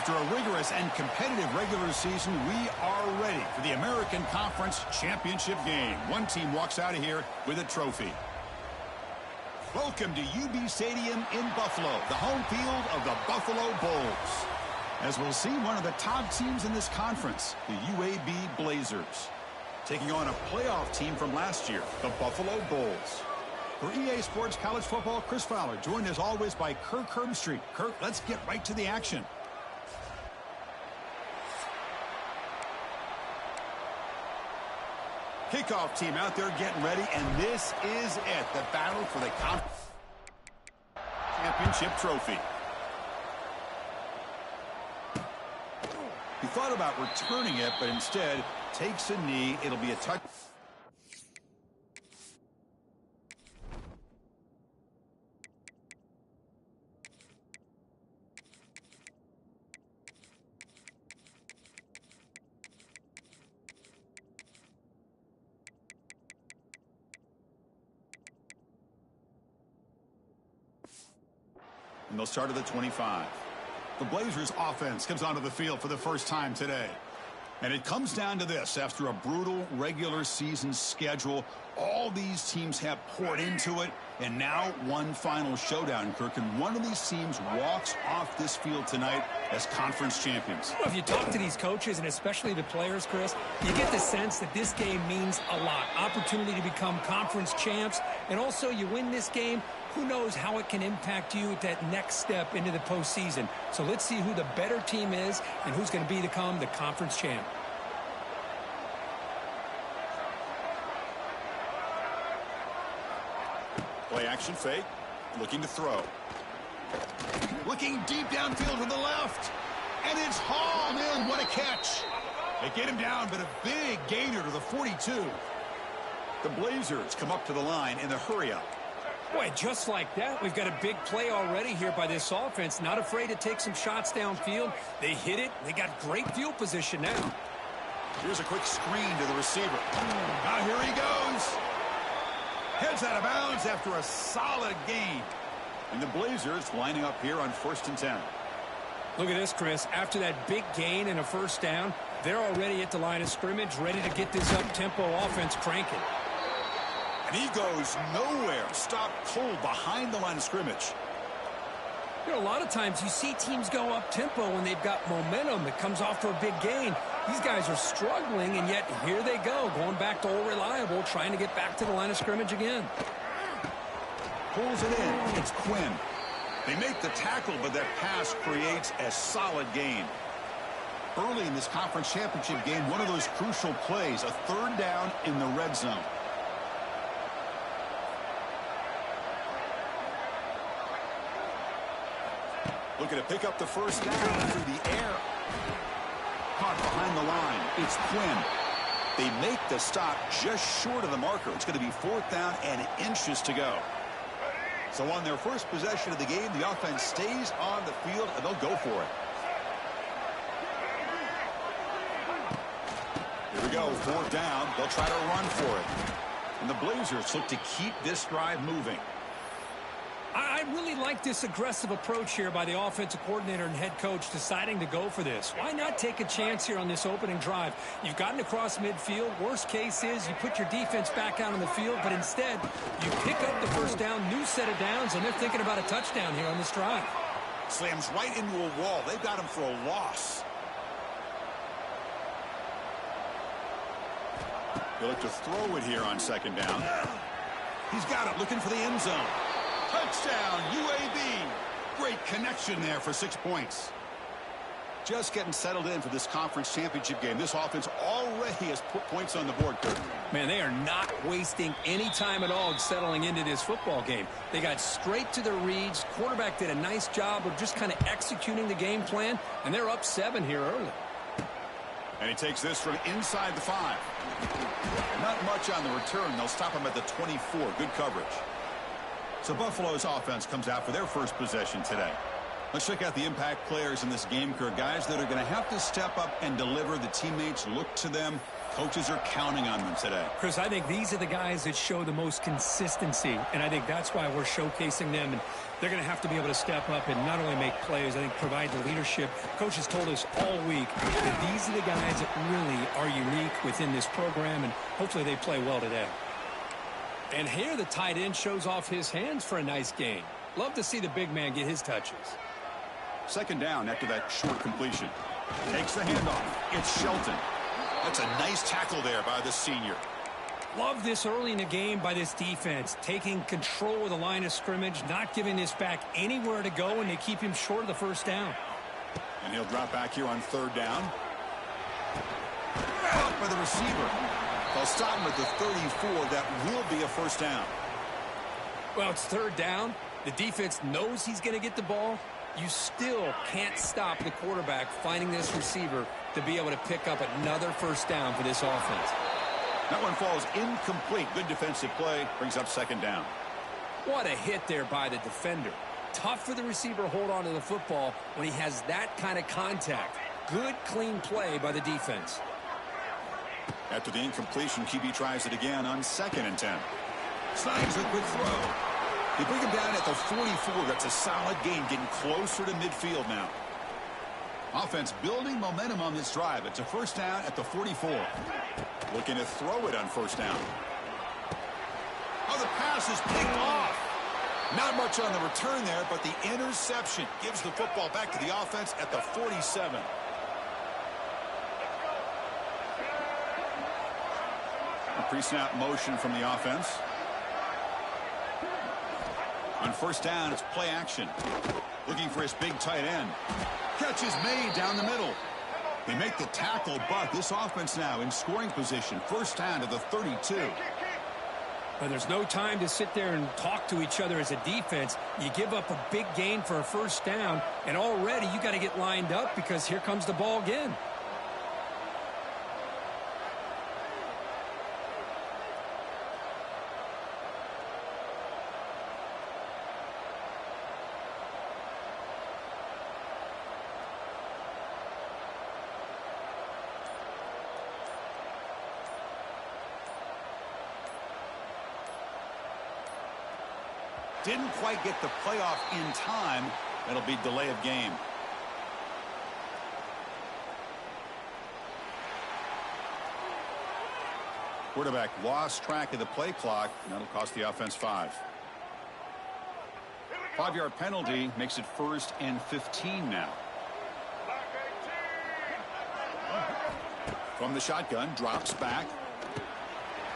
After a rigorous and competitive regular season, we are ready for the American Conference Championship game. One team walks out of here with a trophy. Welcome to UB Stadium in Buffalo, the home field of the Buffalo Bulls. As we'll see, one of the top teams in this conference, the UAB Blazers, taking on a playoff team from last year, the Buffalo Bulls. For EA Sports College Football, Chris Fowler, joined as always by Kirk Herbstreit. Kirk, let's get right to the action. Kickoff team out there getting ready, and this is it, the battle for the conference championship trophy. He thought about returning it, but instead takes a knee. It'll be a touch. And they'll start at the 25. The Blazers offense comes onto the field for the first time today. And it comes down to this. After a brutal regular season schedule, all these teams have poured into it. And now one final showdown, Kirk. And one of these teams walks off this field tonight as conference champions. Well, if you talk to these coaches, and especially the players, Chris, you get the sense that this game means a lot. Opportunity to become conference champs. And also, you win this game, who knows how it can impact you at that next step into the postseason. So let's see who the better team is and who's going to become the conference champ. Play action fake, looking to throw. Looking deep downfield to the left. And it's hauled in. What a catch. They get him down, but a big gainer to the 42. The Blazers come up to the line in the hurry-up. Boy, just like that, we've got a big play already here by this offense. Not afraid to take some shots downfield. They hit it. They got great field position now. Here's a quick screen to the receiver. Now here he goes. Heads out of bounds after a solid gain. And the Blazers lining up here on 1st and 10. Look at this, Chris. After that big gain and a first down, they're already at the line of scrimmage, ready to get this up-tempo offense cranking. And he goes nowhere. Stopped cold behind the line of scrimmage. You know, a lot of times you see teams go up-tempo when they've got momentum that comes off for a big gain. These guys are struggling, and yet here they go, going back to old reliable, trying to get back to the line of scrimmage again. Pulls it in. It's Quinn. They make the tackle, but that pass creates a solid gain. Early in this conference championship game, one of those crucial plays, a 3rd down in the red zone. Looking to pick up the first down through the air. Caught behind the line. It's Quinn. They make the stop just short of the marker. It's going to be 4th down and inches to go. So on their first possession of the game, the offense stays on the field, and they'll go for it. Here we go, 4th down. They'll try to run for it. And the Blazers look to keep this drive moving. I really like this aggressive approach here by the offensive coordinator and head coach deciding to go for this. Why not take a chance here on this opening drive? You've gotten across midfield. Worst case is you put your defense back out on the field, but instead you pick up the first down, new set of downs, and they're thinking about a touchdown here on this drive. Slams right into a wall. They've got him for a loss. They look to throw it here on 2nd down. He's got it, looking for the end zone. Touchdown, UAB. Great connection there for 6 points. Just getting settled in for this conference championship game. This offense already has put points on the board, Kirk. Man, they are not wasting any time at all settling into this football game. They got straight to their reads. Quarterback did a nice job of just kind of executing the game plan, and they're up 7 here early. And he takes this from inside the 5. Not much on the return. They'll stop him at the 24. Good coverage. So Buffalo's offense comes out for their first possession today. Let's check out the impact players in this game, Kirk. Guys that are going to have to step up and deliver. The teammates look to them Coaches are counting on them today. Chris, I think these are the guys that show the most consistency, and I think that's why we're showcasing them, and they're going to have to be able to step up and not only make plays, I think provide the leadership. Coaches told us all week that these are the guys that really are unique within this program, and hopefully they play well today. And here the tight end shows off his hands for a nice gain. Love to see the big man get his touches. Second down after that short completion. Takes the handoff. It's Shelton. That's a nice tackle there by the senior. Love this early in the game by this defense, taking control of the line of scrimmage, not giving this back anywhere to go, and they keep him short of the first down. And he'll drop back here on third down. Caught by the receiver. They'll stop him at the 34. That will be a first down. Well, it's third down. The defense knows he's going to get the ball. You still can't stop the quarterback finding this receiver to be able to pick up another first down for this offense. That one falls incomplete. Good defensive play. Brings up second down. What a hit there by the defender. Tough for the receiver to hold on to the football when he has that kind of contact. Good, clean play by the defense. After the incompletion, QB tries it again on 2nd and 10. Snags a quick throw. They bring him down at the 44. That's a solid gain, getting closer to midfield now. Offense building momentum on this drive. It's a first down at the 44. Looking to throw it on first down. Oh, the pass is picked off. Not much on the return there, but the interception gives the football back to the offense at the 47. A pre-snap motion from the offense. On first down, it's play action. Looking for his big tight end. Catch is made down the middle. They make the tackle, but this offense now in scoring position. First down to the 32. But there's no time to sit there and talk to each other as a defense. You give up a big gain for a first down, and already you got to get lined up because here comes the ball again. Didn't quite get the playoff in time. That'll be delay of game. Quarterback lost track of the play clock. That'll cost the offense 5. 5-yard penalty makes it 1st and 15 now. From the shotgun, drops back.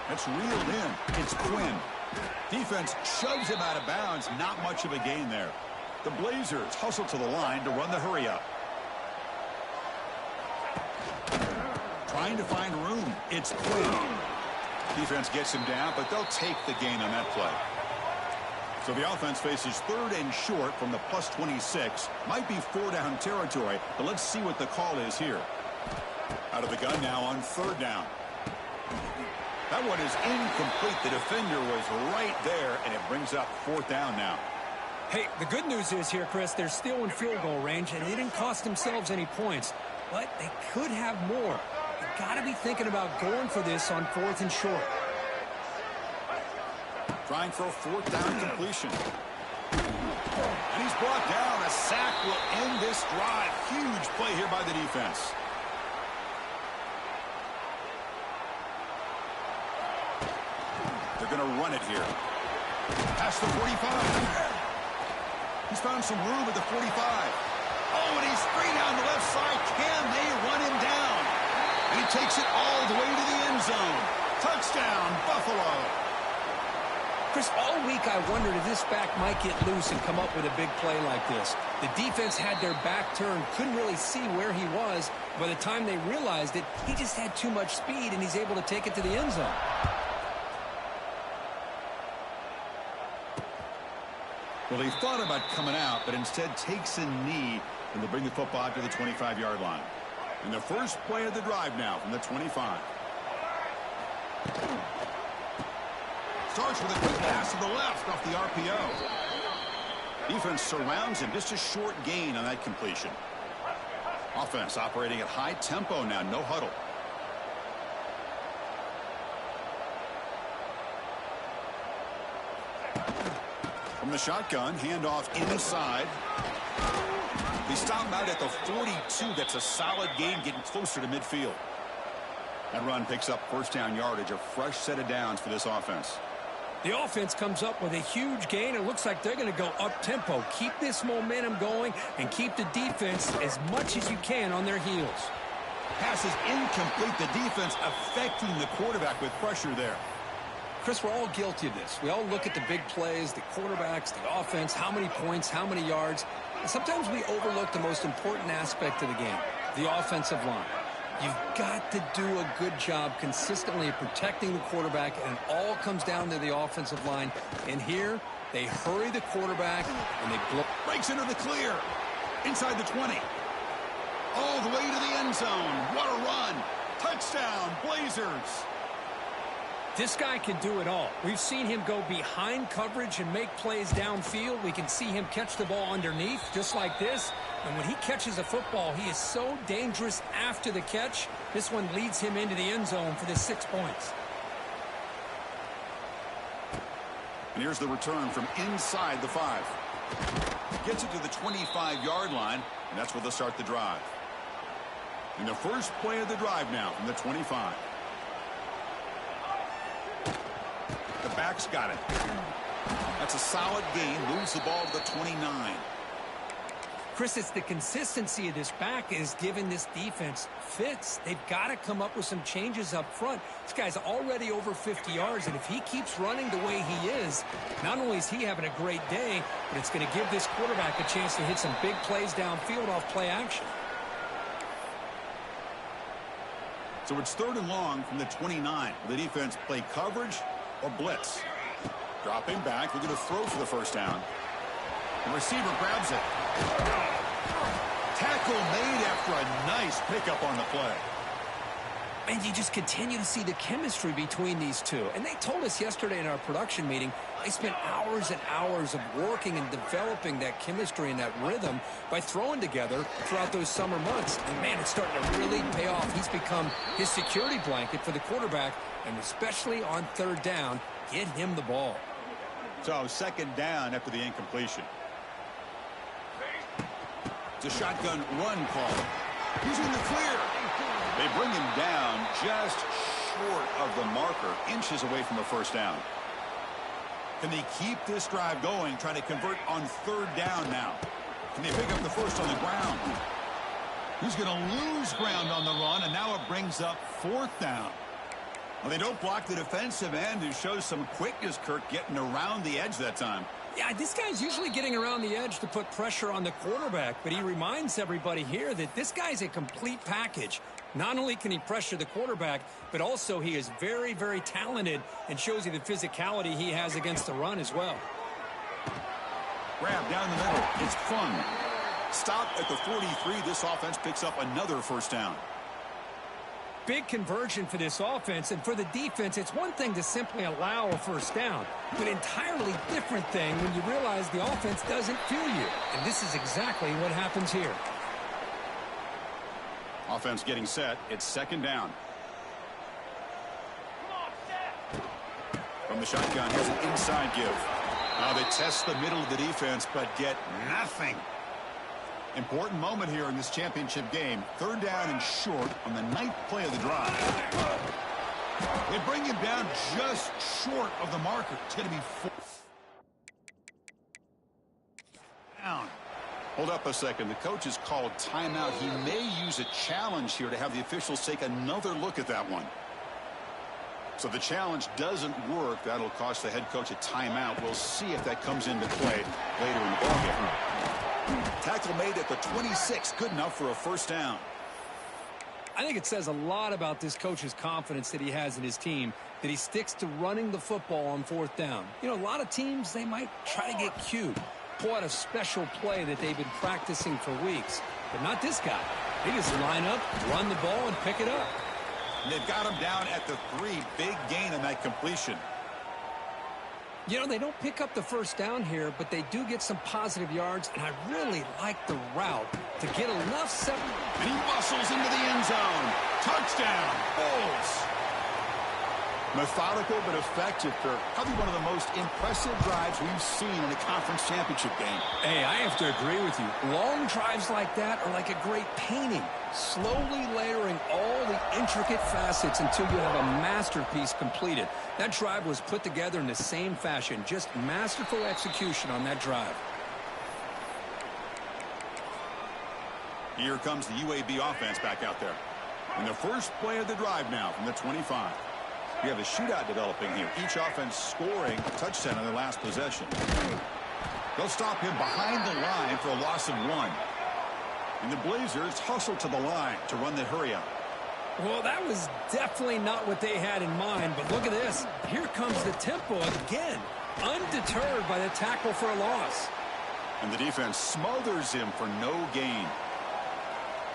That's reeled in. It's Quinn. Defense shoves him out of bounds. Not much of a gain there. The Blazers hustle to the line to run the hurry up. Trying to find room. It's Quinn. Defense gets him down, but they'll take the gain on that play. So the offense faces 3rd and short from the plus 26. Might be 4-down territory, but let's see what the call is here. Out of the gun now on 3rd down. That one is incomplete. The defender was right there, and it brings up 4th down now. Hey, the good news is here, Chris, they're still in field goal range, and they didn't cost themselves any points. But they could have more. You got to be thinking about going for this on 4th and short. Trying for a 4th down completion. And he's brought down. A sack will end this drive. Huge play here by the defense. They're going to run it here. Past the 45. He's found some room at the 45. Oh, and he's straight down the left side. Can they run him down? And he takes it all the way to the end zone. Touchdown, Buffalo. Chris, all week I wondered if this back might get loose and come up with a big play like this. The defense had their back turned, couldn't really see where he was. By the time they realized it, he just had too much speed, and he's able to take it to the end zone. Well, he thought about coming out, but instead takes a knee, and they'll bring the football to the 25-yard line. And the first play of the drive now from the 25. Starts with a quick pass to the left off the RPO. Defense surrounds him. Just a short gain on that completion. Offense operating at high tempo now. No huddle. From the shotgun, handoff inside. They stop him out at the 42. That's a solid gain, getting closer to midfield. That run picks up first down yardage, a fresh set of downs for this offense. The offense comes up with a huge gain. It looks like they're going to go up-tempo. Keep this momentum going and keep the defense as much as you can on their heels. Pass is incomplete. The defense affecting the quarterback with pressure there. Chris, we're all guilty of this. We all look at the big plays, the quarterbacks, the offense, how many points, how many yards. And sometimes we overlook the most important aspect of the game, the offensive line. You've got to do a good job consistently protecting the quarterback, and it all comes down to the offensive line. And here, they hurry the quarterback, and they blow. Breaks into the clear. Inside the 20. All the way to the end zone. What a run. Touchdown, Blazers. This guy can do it all. We've seen him go behind coverage and make plays downfield. We can see him catch the ball underneath, just like this. And when he catches a football, he is so dangerous after the catch. This one leads him into the end zone for the 6 points. And here's the return from inside the 5. Gets it to the 25-yard line, and that's where they'll start the drive. And the first play of the drive now from the 25. The back's got it. That's a solid gain. Moves the ball to the 29. Chris, it's the consistency of this back is giving this defense fits. They've got to come up with some changes up front. This guy's already over 50 yards, and if he keeps running the way he is, not only is he having a great day, but it's going to give this quarterback a chance to hit some big plays downfield off play action. So it's 3rd and long from the 29. Will the defense play coverage or blitz? Dropping back, looking to throw for the first down. The receiver grabs it. Tackle made after a nice pickup on the play. And you just continue to see the chemistry between these two. And they told us yesterday in our production meeting, they spent hours and hours of working and developing that chemistry and that rhythm by throwing together throughout those summer months. And, man, it's starting to really pay off. He's become his security blanket for the quarterback, and especially on 3rd down, get him the ball. So 2nd down after the incompletion. It's a shotgun run call. He's in the clear. They bring him down just short of the marker, inches away from a first down. Can they keep this drive going, trying to convert on 3rd down now? Can they pick up the first on the ground? He's going to lose ground on the run, and now it brings up 4th down. Well, they don't block the defensive end, who shows some quickness, Kirk, getting around the edge that time. Yeah, this guy's usually getting around the edge to put pressure on the quarterback, but he reminds everybody here that this guy's a complete package. Not only can he pressure the quarterback, but also he is very, very talented and shows you the physicality he has against the run as well. Grab down the middle. It's fun. Stop at the 43. This offense picks up another first down. Big conversion for this offense, and for the defense, it's one thing to simply allow a first down, but an entirely different thing when you realize the offense doesn't feel you. And this is exactly what happens here. Offense getting set. It's 2nd down. From the shotgun, here's an inside give. Now they test the middle of the defense, but get nothing. Important moment here in this championship game. 3rd down and short on the 9th play of the drive. They bring him down just short of the marker. It's going to be 4th down. Hold up a second. The coach has called timeout. He may use a challenge here to have the officials take another look at that one. So the challenge doesn't work. That'll cost the head coach a timeout. We'll see if that comes into play later in the ballgame. Tackle made at the 26. Good enough for a first down. I think it says a lot about this coach's confidence that he has in his team, that he sticks to running the football on 4th down. You know, a lot of teams, they might try to get cute, pull out a special play that they've been practicing for weeks. But not this guy. They just line up, run the ball, and pick it up. And they've got him down at the 3. Big gain on that completion. You know, they don't pick up the first down here, but they do get some positive yards, and I really like the route to get enough And he muscles into the end zone. Touchdown, Bulls. Methodical but effective, Kirk. Probably one of the most impressive drives we've seen in a conference championship game. Hey, I have to agree with you. Long drives like that are like a great painting, slowly layering all the intricate facets until you have a masterpiece completed. That drive was put together in the same fashion, just masterful execution on that drive. Here comes the UAB offense back out there. In the first play of the drive now from the 25. We have a shootout developing here. Each offense scoring a touchdown on their last possession. They'll stop him behind the line for a loss of 1. And the Blazers hustle to the line to run the hurry up. Well, that was definitely not what they had in mind, but look at this. Here comes the tempo again, undeterred by the tackle for a loss. And the defense smothers him for no gain.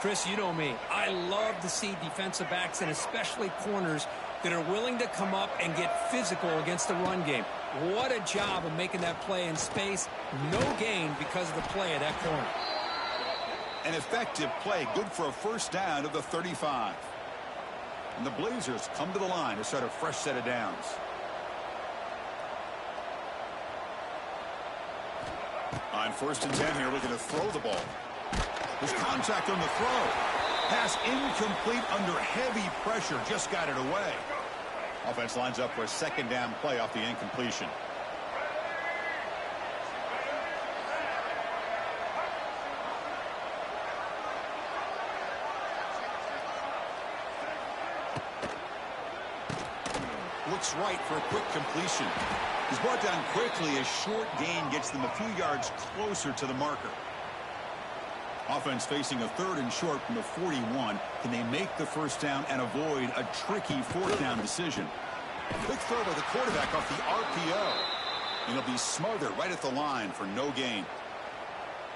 Chris, you know me. I love to see defensive backs and especially corners that are willing to come up and get physical against the run game. What a job of making that play in space. No gain because of the play of that corner. An effective play, good for a first down of the 35. And the Blazers come to the line to start a fresh set of downs. On 1st and 10 here, looking to throw the ball. There's contact on the throw. Pass incomplete under heavy pressure. Just got it away. Offense lines up for a second down play off the incompletion. Looks right for a quick completion. He's brought down quickly. A short gain gets them a few yards closer to the marker. Offense facing a 3rd and short from the 41. Can they make the first down and avoid a tricky 4th down decision? Quick throw by the quarterback off the RPO. And he'll be smothered right at the line for no gain.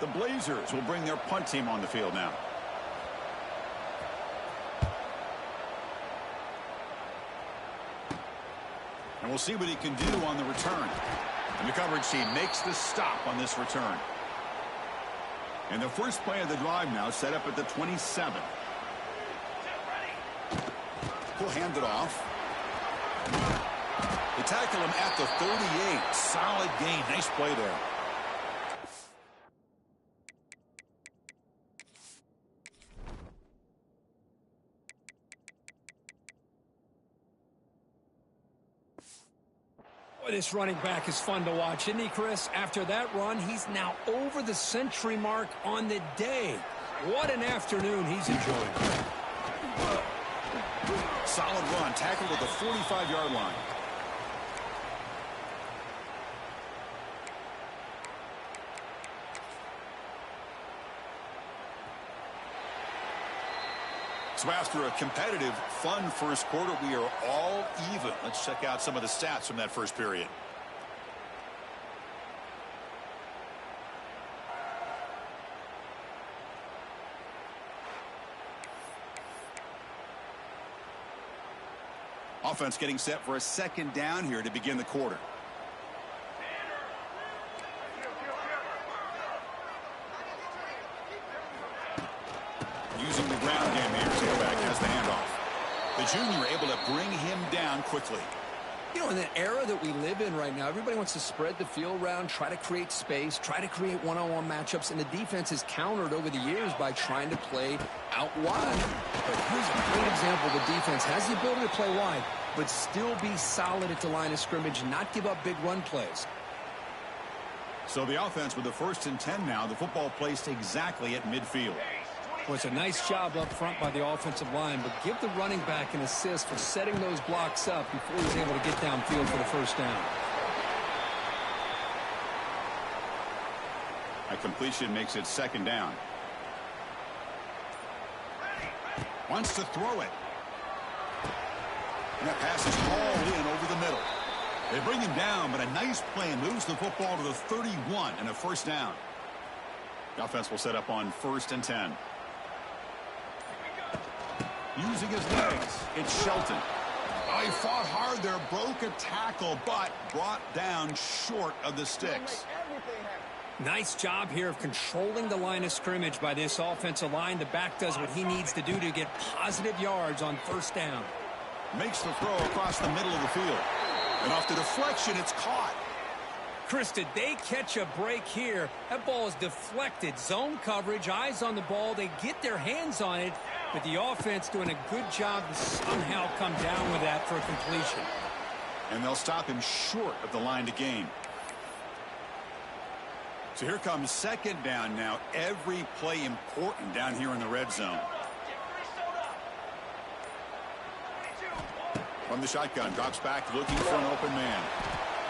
The Blazers will bring their punt team on the field now. And we'll see what he can do on the return. And the coverage team makes the stop on this return. And the first play of the drive now set up at the 27. He'll hand it off. They tackle him at the 38. Solid gain. Nice play there. This running back is fun to watch, isn't he, Chris? After that run, he's now over the century mark on the day. What an afternoon he's enjoying. Solid run, tackled at the 45-yard line. So after a competitive, fun first quarter, we are all even. Let's check out some of the stats from that first period. Offense getting set for a second down here to begin the quarter. Using the ground game here. Tailback has the handoff. The junior able to bring him down quickly. You know, in the era that we live in right now, everybody wants to spread the field around, try to create space, try to create one-on-one matchups, and the defense is countered over the years by trying to play out wide. But here's a great example. The defense has the ability to play wide, but still be solid at the line of scrimmage, not give up big run plays. So the offense with the 1st and 10 now, the football placed exactly at midfield. Well, it's a nice job up front by the offensive line, but give the running back an assist for setting those blocks up before he's able to get downfield for the first down. A completion makes it second down. Wants to throw it. And that pass is hauled in over the middle. They bring him down, but a nice play moves the football to the 31 and a first down. The offense will set up on 1st and 10. Using his legs, it's Shelton. Oh, he fought hard there, broke a tackle, but brought down short of the sticks. Nice job here of controlling the line of scrimmage by this offensive line. The back does what he needs to do to get positive yards on first down. Makes the throw across the middle of the field. And off the deflection, it's caught. Chris, did they catch a break here? That ball is deflected. Zone coverage, eyes on the ball. They get their hands on it, but the offense doing a good job to somehow come down with that for a completion. And they'll stop him short of the line to gain. So here comes second down now. Every play important down here in the red zone. From the shotgun, drops back, looking for an open man.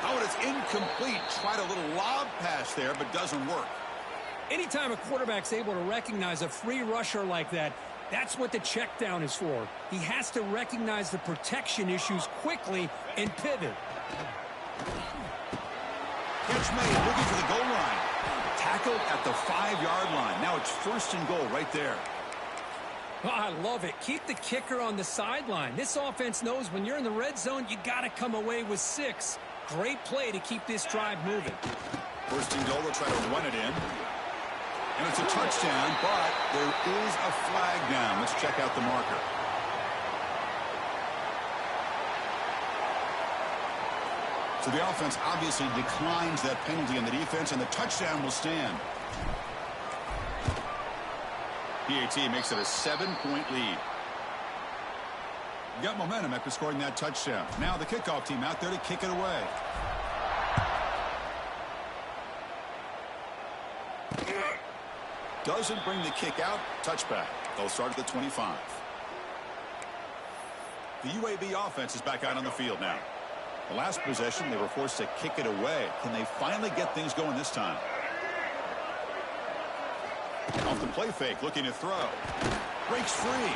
Oh, and it's incomplete. Tried a little lob pass there, but doesn't work. Anytime a quarterback's able to recognize a free rusher like that, that's what the check down is for. He has to recognize the protection issues quickly and pivot. Catch made, looking for the goal line. Tackled at the 5-yard line. Now it's first and goal right there. Oh, I love it. Keep the kicker on the sideline. This offense knows when you're in the red zone, you got to come away with 6. Great play to keep this drive moving. First and goal, they'll try to run it in. And it's a touchdown, but there is a flag down. Let's check out the marker. So the offense obviously declines that penalty on the defense, and the touchdown will stand. PAT makes it a 7-point lead. Got momentum after scoring that touchdown. Now the kickoff team out there to kick it away. Doesn't bring the kick out. Touchback. They'll start at the 25. The UAB offense is back out on the field now. The last possession, they were forced to kick it away. Can they finally get things going this time? Off the play fake, looking to throw. Breaks free.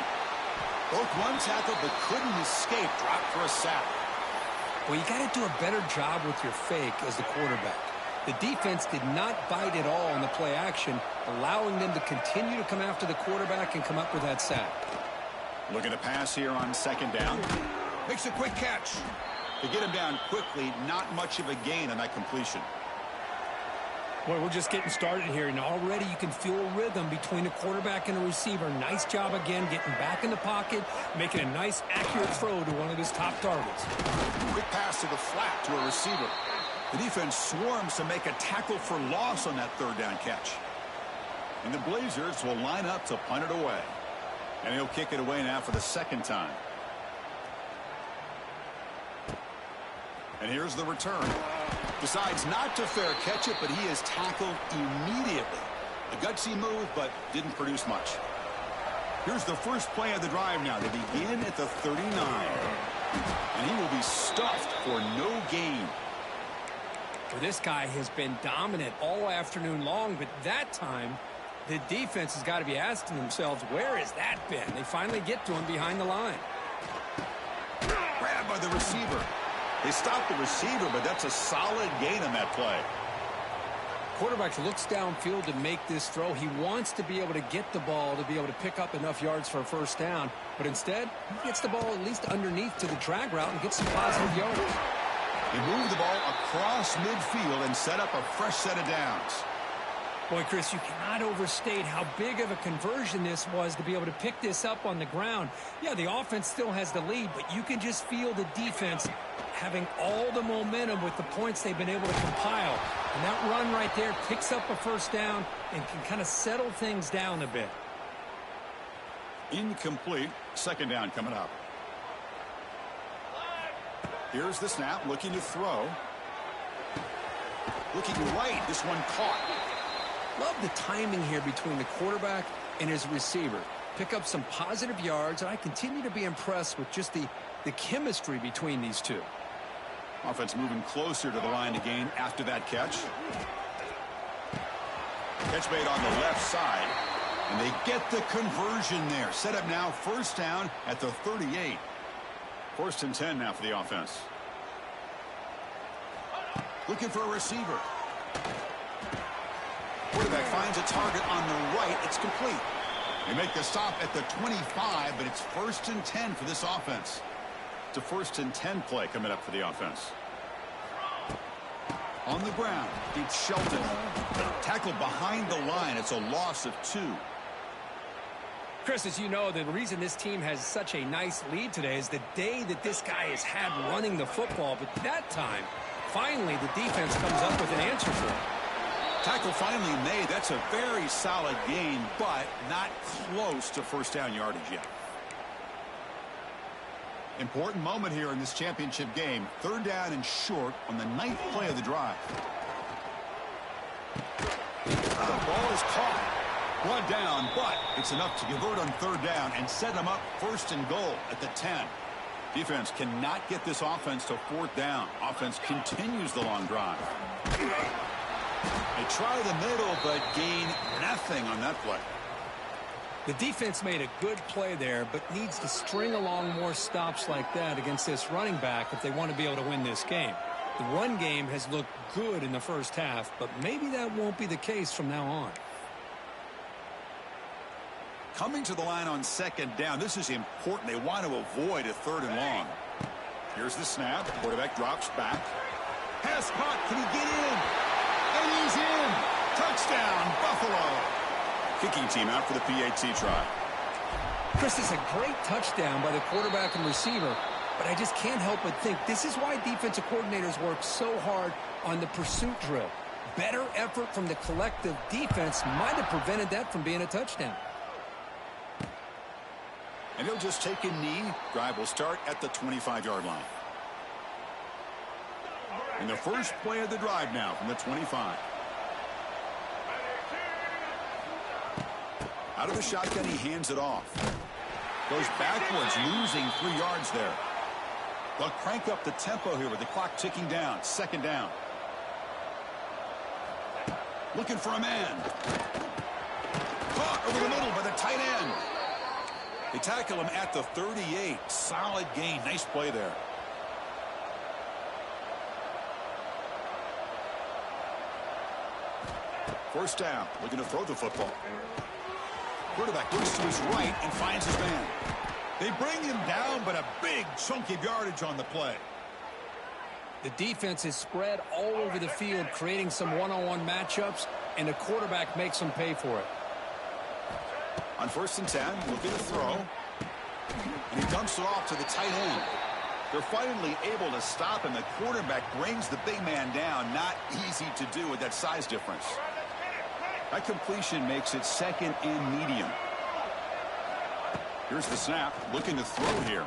Broke one tackle, but couldn't escape. Dropped for a sack. Well, you got to do a better job with your fake as the quarterback. The defense did not bite at all on the play action, allowing them to continue to come after the quarterback and come up with that sack. Looking to pass here on second down. Makes a quick catch. To get him down quickly, not much of a gain on that completion. Boy, we're just getting started here, and already you can feel a rhythm between the quarterback and the receiver. Nice job again getting back in the pocket, making a nice, accurate throw to one of his top targets. Quick pass to the flat to a receiver. The defense swarms to make a tackle for loss on that third down catch. And the Blazers will line up to punt it away. And he'll kick it away now for the second time. And here's the return. Decides not to fair catch it, but he is tackled immediately. A gutsy move, but didn't produce much. Here's the first play of the drive now. They begin at the 39. And he will be stuffed for no gain. Well, this guy has been dominant all afternoon long, but that time, the defense has got to be asking themselves, where has that been? They finally get to him behind the line. Grabbed by the receiver. They stopped the receiver, but that's a solid gain on that play. Quarterback looks downfield to make this throw. He wants to be able to get the ball to be able to pick up enough yards for a first down. But instead, he gets the ball at least underneath to the drag route and gets some positive yards. They move the ball across midfield and set up a fresh set of downs. Boy, Chris, you cannot overstate how big of a conversion this was to be able to pick this up on the ground. Yeah, the offense still has the lead, but you can just feel the defense having all the momentum with the points they've been able to compile. And that run right there picks up a first down and can kind of settle things down a bit. Incomplete. Second down coming up. Here's the snap, looking to throw. Looking right, this one caught. Love the timing here between the quarterback and his receiver. Pick up some positive yards, and I continue to be impressed with just the chemistry between these two. Offense moving closer to the line to gain after that catch. Catch made on the left side, and they get the conversion there. Set up now, first down at the 38. First and 10 now for the offense. Looking for a receiver. Quarterback finds a target on the right. It's complete. They make the stop at the 25, but it's first and 10 for this offense. It's a first and 10 play coming up for the offense. On the ground, it's Shelton. Tackled behind the line. It's a loss of 2. Chris, as you know, the reason this team has such a nice lead today is the day that this guy has had running the football. But that time, finally, the defense comes up with an answer for it. Tackle finally made. That's a very solid gain, but not close to first down yardage yet. Important moment here in this championship game. 3rd down and short on the 9th play of the drive. The ball is caught. Brought down, but it's enough to convert on 3rd down and set them up 1st and goal at the 10. Defense cannot get this offense to 4th down. Offense continues the long drive. They try the middle, but gain nothing on that play. The defense made a good play there, but needs to string along more stops like that against this running back if they want to be able to win this game. The run game has looked good in the first half, but maybe that won't be the case from now on. Coming to the line on 2nd down, this is important. They want to avoid a 3rd and long. Here's the snap. Quarterback drops back. Pass caught. Can he get in? And he's in. Touchdown, Buffalo. Kicking team out for the PAT try. Chris, this is a great touchdown by the quarterback and receiver, but I just can't help but think this is why defensive coordinators work so hard on the pursuit drill. Better effort from the collective defense might have prevented that from being a touchdown. And he'll just take a knee. Drive will start at the 25-yard line. And the first play of the drive now from the 25. Out of the shotgun, he hands it off. Goes backwards, losing 3 yards there. They'll crank up the tempo here with the clock ticking down. 2nd down. Looking for a man. Caught over the middle by the tight end. They tackle him at the 38. Solid gain. Nice play there. First down. Looking to throw the football. Quarterback looks to his right and finds his man. They bring him down, but a big chunk of yardage on the play. The defense is spread all over the field, creating some one-on-one matchups, and the quarterback makes them pay for it. On 1st and 10, looking to throw. And he dumps it off to the tight end. They're finally able to stop him. The quarterback brings the big man down. Not easy to do with that size difference. That completion makes it 2nd and medium. Here's the snap. Looking to throw here.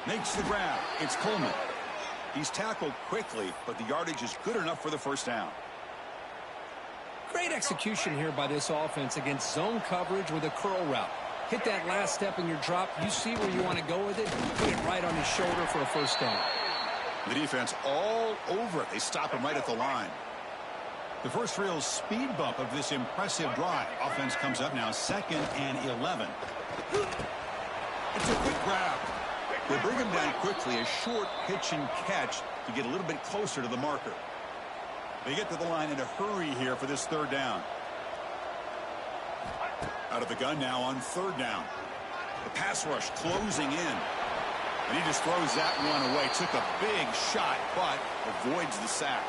Makes the grab. It's Coleman. He's tackled quickly, but the yardage is good enough for the first down. Great execution here by this offense against zone coverage with a curl route. Hit that last step in your drop. You see where you want to go with it. Put it right on his shoulder for a first down. The defense all over it. They stop him right at the line. The first real speed bump of this impressive drive. Offense comes up now 2nd and 11. It's a quick grab. They bring him down quickly. A short pitch and catch to get a little bit closer to the marker. They get to the line in a hurry here for this 3rd down. Out of the gun now on 3rd down. The pass rush closing in. And he just throws that one away. Took a big shot, but avoids the sack.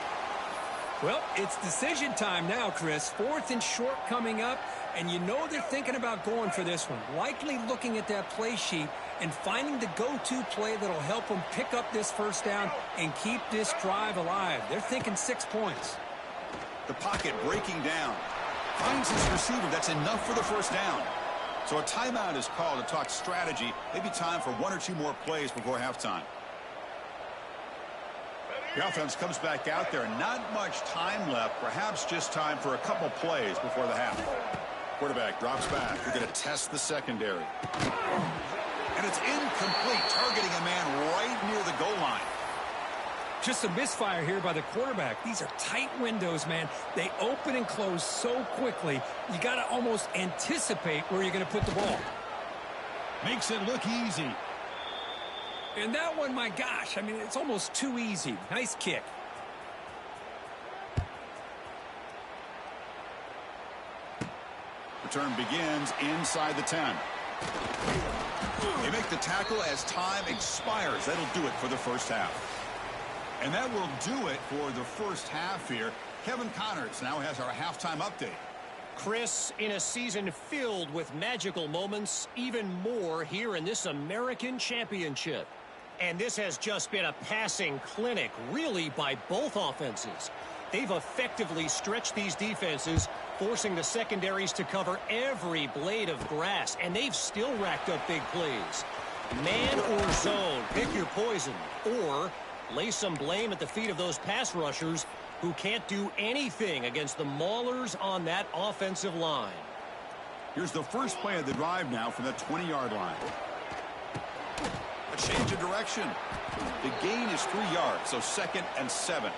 Well, it's decision time now, Chris. 4th and short coming up, and you know they're thinking about going for this one. Likely looking at that play sheet and finding the go-to play that'll help them pick up this first down and keep this drive alive. They're thinking 6 points. The pocket breaking down. Finds his receiver. That's enough for the first down. So a timeout is called to talk strategy. Maybe time for 1 or 2 more plays before halftime. The offense comes back out there. Not much time left. Perhaps just time for a couple plays before the half. Quarterback drops back. They're going to test the secondary. And it's incomplete, targeting a man right near the goal line. Just a misfire here by the quarterback. These are tight windows, man. They open and close so quickly. You got to almost anticipate where you're going to put the ball. Makes it look easy. And that one, my gosh, I mean, it's almost too easy. Nice kick. Return begins inside the 10. They make the tackle as time expires. That'll do it for the first half. And that will do it for the first half here. Kevin Connors now has our halftime update. Chris, in a season filled with magical moments, even more here in this American Championship. And this has just been a passing clinic, really, by both offenses. They've effectively stretched these defenses, forcing the secondaries to cover every blade of grass, and they've still racked up big plays. Man or zone, pick your poison, or lay some blame at the feet of those pass rushers who can't do anything against the maulers on that offensive line. Here's the first play of the drive now from the 20-yard line. A change of direction. The gain is 3 yards, so 2nd and 7.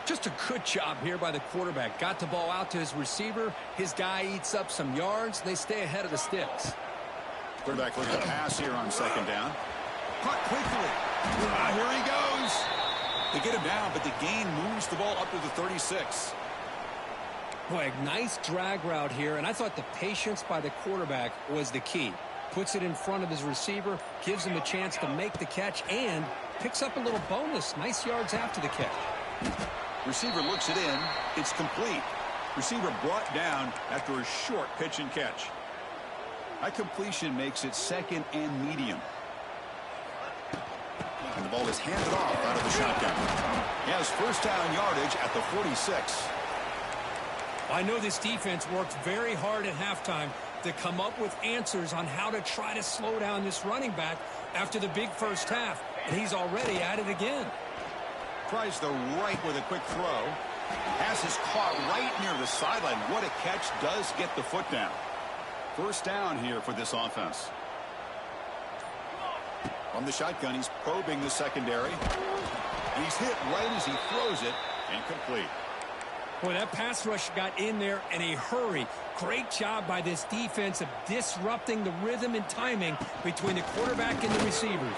Just a good job here by the quarterback. Got the ball out to his receiver. His guy eats up some yards. They stay ahead of the sticks. Quarterback looking to pass here on 2nd down. Caught quickly. Here he goes. They get him down, but the gain moves the ball up to the 36. Boy, a nice drag route here, and I thought the patience by the quarterback was the key. Puts it in front of his receiver, gives him a chance to make the catch, and picks up a little bonus. Nice yards after the catch. Receiver looks it in. It's complete. Receiver brought down after a short pitch and catch. That completion makes it 2nd and medium. And the ball is handed off out of the shotgun. He has first down yardage at the 46. I know this defense worked very hard at halftime to come up with answers on how to try to slow down this running back after the big first half. And he's already at it again. Tries the right with a quick throw. Pass is caught right near the sideline. What a catch. Does get the foot down. First down here for this offense. From the shotgun, he's probing the secondary. And he's hit right as he throws it. Incomplete. Boy, that pass rush got in there in a hurry. Great job by this defense of disrupting the rhythm and timing between the quarterback and the receivers.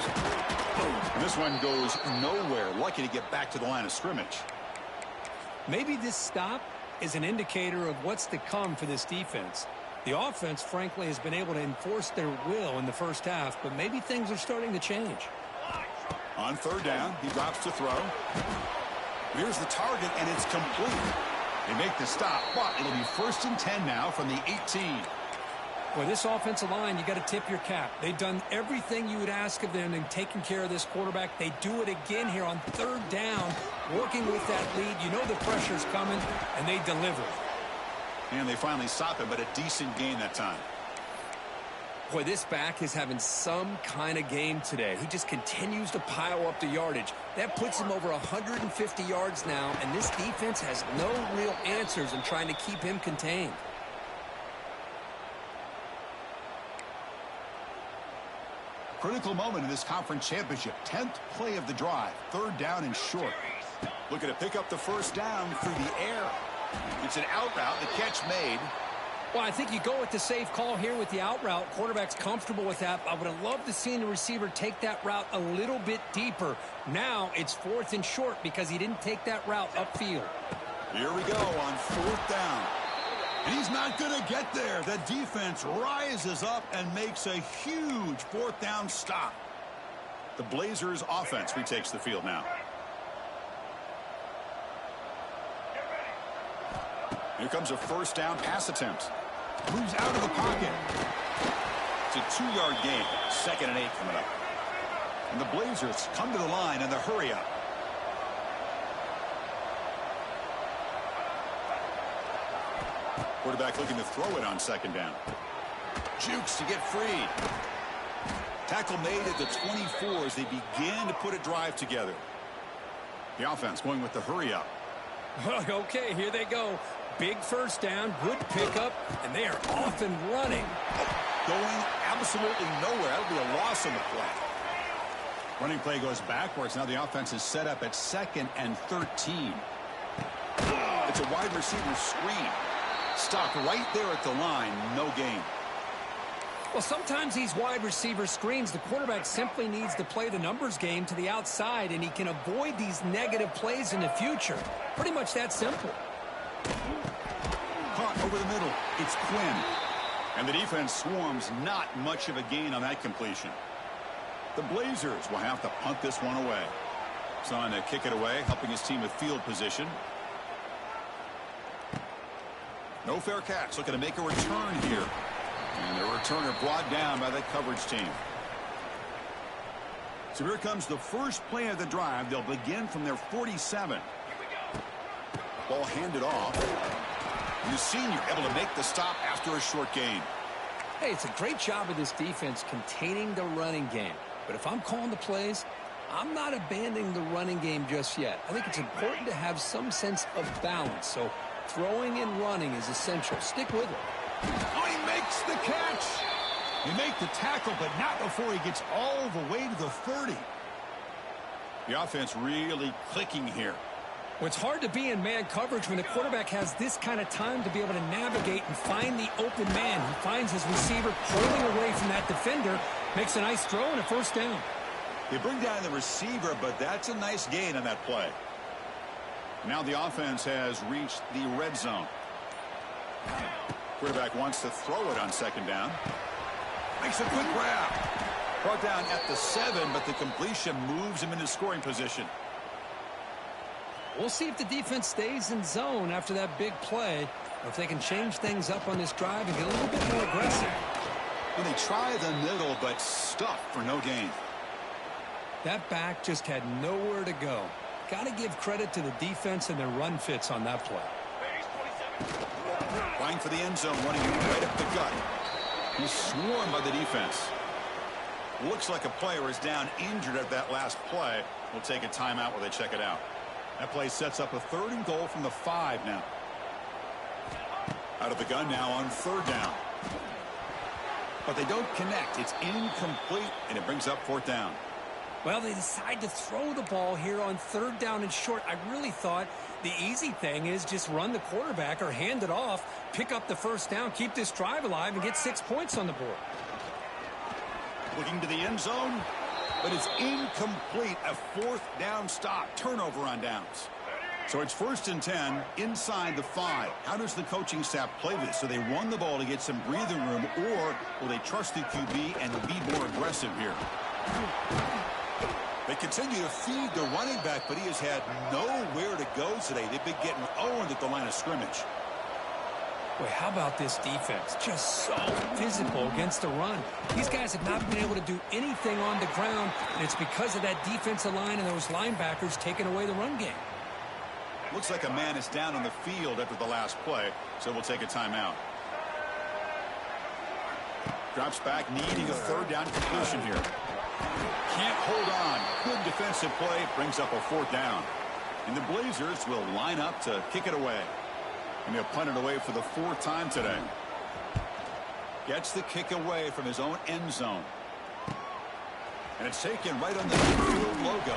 And this one goes nowhere. Lucky to get back to the line of scrimmage. Maybe this stop is an indicator of what's to come for this defense. The offense, frankly, has been able to enforce their will in the first half, but maybe things are starting to change. On 3rd down, he drops to throw. Here's the target, and it's complete. They make the stop, but it'll be 1st and 10 now from the 18. Boy, this offensive line, you got to tip your cap. They've done everything you would ask of them in taking care of this quarterback. They do it again here on 3rd down, working with that lead. You know the pressure's coming, and they deliver. And they finally stop him, but a decent gain that time. Boy, this back is having some kind of game today. He just continues to pile up the yardage. That puts him over 150 yards now, and this defense has no real answers in trying to keep him contained. Critical moment in this conference championship. 10th play of the drive. 3rd down and short. Looking to pick up the first down through the air. It's an out route. The catch made. Well, I think you go with the safe call here with the out route. Quarterback's comfortable with that. I would have loved to see the receiver take that route a little bit deeper. Now it's 4th and short because he didn't take that route upfield. Here we go on 4th down. And he's not going to get there. The defense rises up and makes a huge 4th down stop. The Blazers offense retakes the field now. Here comes a first down pass attempt. Moves out of the pocket. It's a 2-yard gain. 2nd and 8 coming up. And the Blazers come to the line in the hurry up. Quarterback looking to throw it on 2nd down. Jukes to get free. Tackle made at the 24 as they begin to put a drive together. The offense going with the hurry up. Okay, here they go. Big first down, good pickup, and they are off and running. Going absolutely nowhere. That'll be a loss on the play. Running play goes backwards. Now the offense is set up at 2nd and 13. It's a wide receiver screen. Stopped right there at the line. No gain. Well, sometimes these wide receiver screens, the quarterback simply needs to play the numbers game to the outside, and he can avoid these negative plays in the future. Pretty much that simple. Caught over the middle. It's Quinn. And the defense swarms. Not much of a gain on that completion. The Blazers will have to punt this one away. Son to kick it away, helping his team with field position. No fair catch. Looking to make a return here. And the returner brought down by that coverage team. So here comes the first play of the drive. They'll begin from their 47. Ball handed off. And the senior able to make the stop after a short gain. Hey, it's a great job of this defense containing the running game. But if I'm calling the plays, I'm not abandoning the running game just yet. I think it's important to have some sense of balance. So throwing and running is essential. Stick with it. Oh, he makes the catch. He make the tackle, but not before he gets all the way to the 30. The offense really clicking here. Well, it's hard to be in man coverage when the quarterback has this kind of time to be able to navigate and find the open man. He finds his receiver holding away from that defender, makes a nice throw and a first down. They bring down the receiver, but that's a nice gain on that play. Now the offense has reached the red zone. Quarterback wants to throw it on second down. Makes a quick grab. Brought down at the 7, but the completion moves him into scoring position. We'll see if the defense stays in zone after that big play, or if they can change things up on this drive and get a little bit more aggressive. Well, they try the middle, but stuffed for no gain. That back just had nowhere to go. Got to give credit to the defense and their run fits on that play. Flying for the end zone, running right up the gut. He's swarmed by the defense. Looks like a player is down injured at that last play. We'll take a timeout while they check it out. That play sets up a 3rd and goal from the 5 now. Out of the gun now on 3rd down. But they don't connect. It's incomplete, and it brings up 4th down. Well, they decide to throw the ball here on 3rd down and short. I really thought the easy thing is just run the quarterback or hand it off, pick up the first down, keep this drive alive, and get 6 points on the board. Looking to the end zone, but it's incomplete. A 4th down stop. Turnover on downs. So it's 1st and 10 inside the 5. How does the coaching staff play this? So they run the ball to get some breathing room, or will they trust the QB and be more aggressive here? They continue to feed the running back, but he has had nowhere to go today. They've been getting owned at the line of scrimmage. Boy, how about this defense? Just so physical against the run. These guys have not been able to do anything on the ground, and it's because of that defensive line and those linebackers taking away the run game. Looks like a man is down on the field after the last play, so we'll take a timeout. Drops back, needing a 3rd down completion here. Can't hold on. Good defensive play. Brings up a 4th down. And the Blazers will line up to kick it away. And they'll punt it away for the 4th time today. Gets the kick away from his own end zone. And it's taken right on the field logo.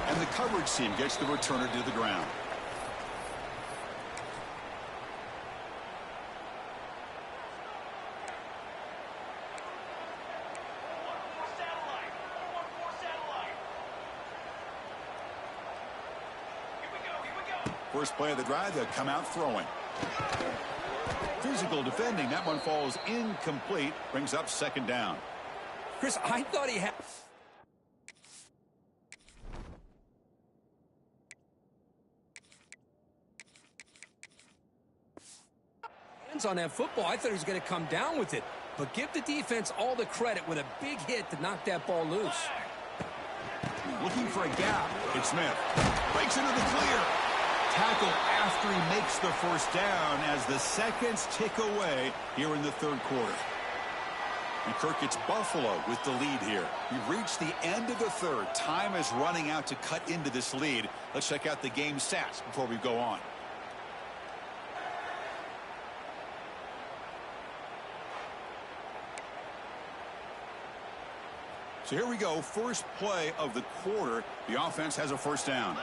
And the coverage team gets the returner to the ground. First play of the drive, they'll come out throwing. Physical defending. That one falls incomplete. Brings up 2nd down. Chris, I thought he had... hands on that football. I thought he was going to come down with it. But give the defense all the credit with a big hit to knock that ball loose. Looking for a gap. It's Smith. Breaks into the clear. Tackle after he makes the 1st down as the seconds tick away here in the 3rd quarter. And Kirk, it's Buffalo with the lead here. We've reached the end of the 3rd. Time is running out to cut into this lead. Let's check out the game stats before we go on. So here we go. First play of the quarter. The offense has a 1st down.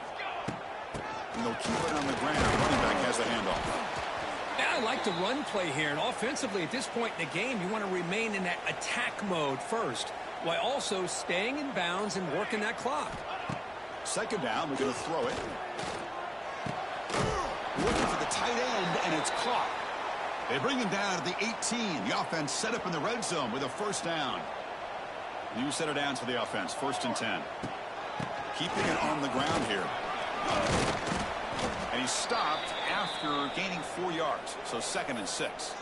And they'll keep it on the ground. Running back has the handoff. Yeah, I like the run play here. And offensively, at this point in the game, you want to remain in that attack mode first, while also staying in bounds and working that clock. 2nd down, we're going to throw it. Looking for the tight end, and it's caught. They bring him down to the 18. The offense set up in the red zone with a 1st down. New set of downs for the offense. 1st and 10. Keeping it on the ground here. And he's stopped after gaining 4 yards. So 2nd and 6.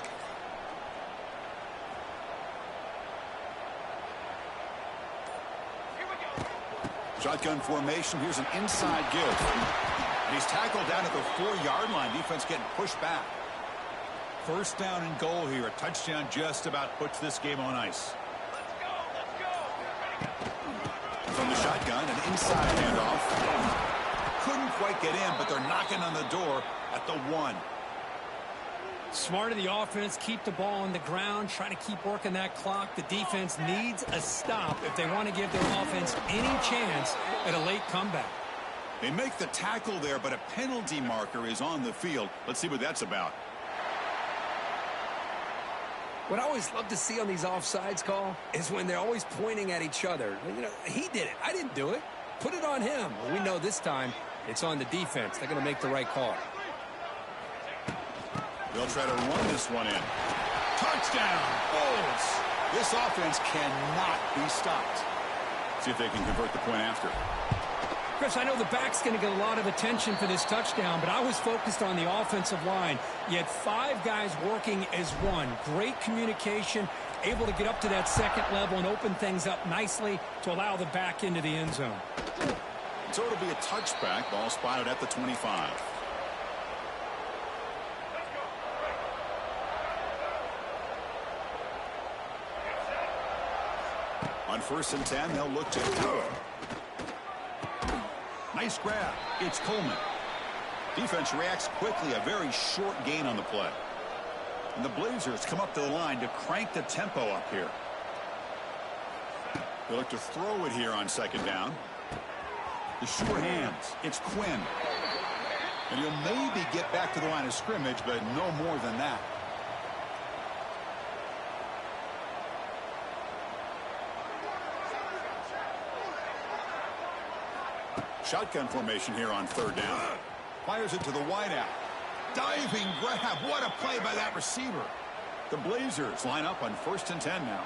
Shotgun formation. Here's an inside give. And he's tackled down at the 4-yard line. Defense getting pushed back. 1st down and goal here. A touchdown just about puts this game on ice. From the shotgun, an inside handoff. Couldn't quite get in, but they're knocking on the door at the 1. Smart of the offense, keep the ball on the ground, try to keep working that clock. The defense needs a stop if they want to give their offense any chance at a late comeback. They make the tackle there, but a penalty marker is on the field. Let's see what that's about. What I always love to see on these offsides call is when they're always pointing at each other. You know, he did it. I didn't do it. Put it on him. Well, we know this time it's on the defense. They're going to make the right call. They'll try to run this one in. Touchdown! Bolts! This offense cannot be stopped. See if they can convert the point after. Chris, I know the back's going to get a lot of attention for this touchdown, but I was focused on the offensive line. You had 5 guys working as one. Great communication, able to get up to that 2nd level and open things up nicely to allow the back into the end zone. So it'll be a touchback. Ball spotted at the 25. On 1st and 10, they'll look to throw. Nice grab. It's Coleman. Defense reacts quickly. A very short gain on the play. And the Blazers come up to the line to crank the tempo up here. They look to throw it here on 2nd down. The sure hands. It's Quinn. And he'll maybe get back to the line of scrimmage, but no more than that. Shotgun formation here on 3rd down. Fires it to the wideout. Diving grab. What a play by that receiver. The Blazers line up on 1st and 10 now.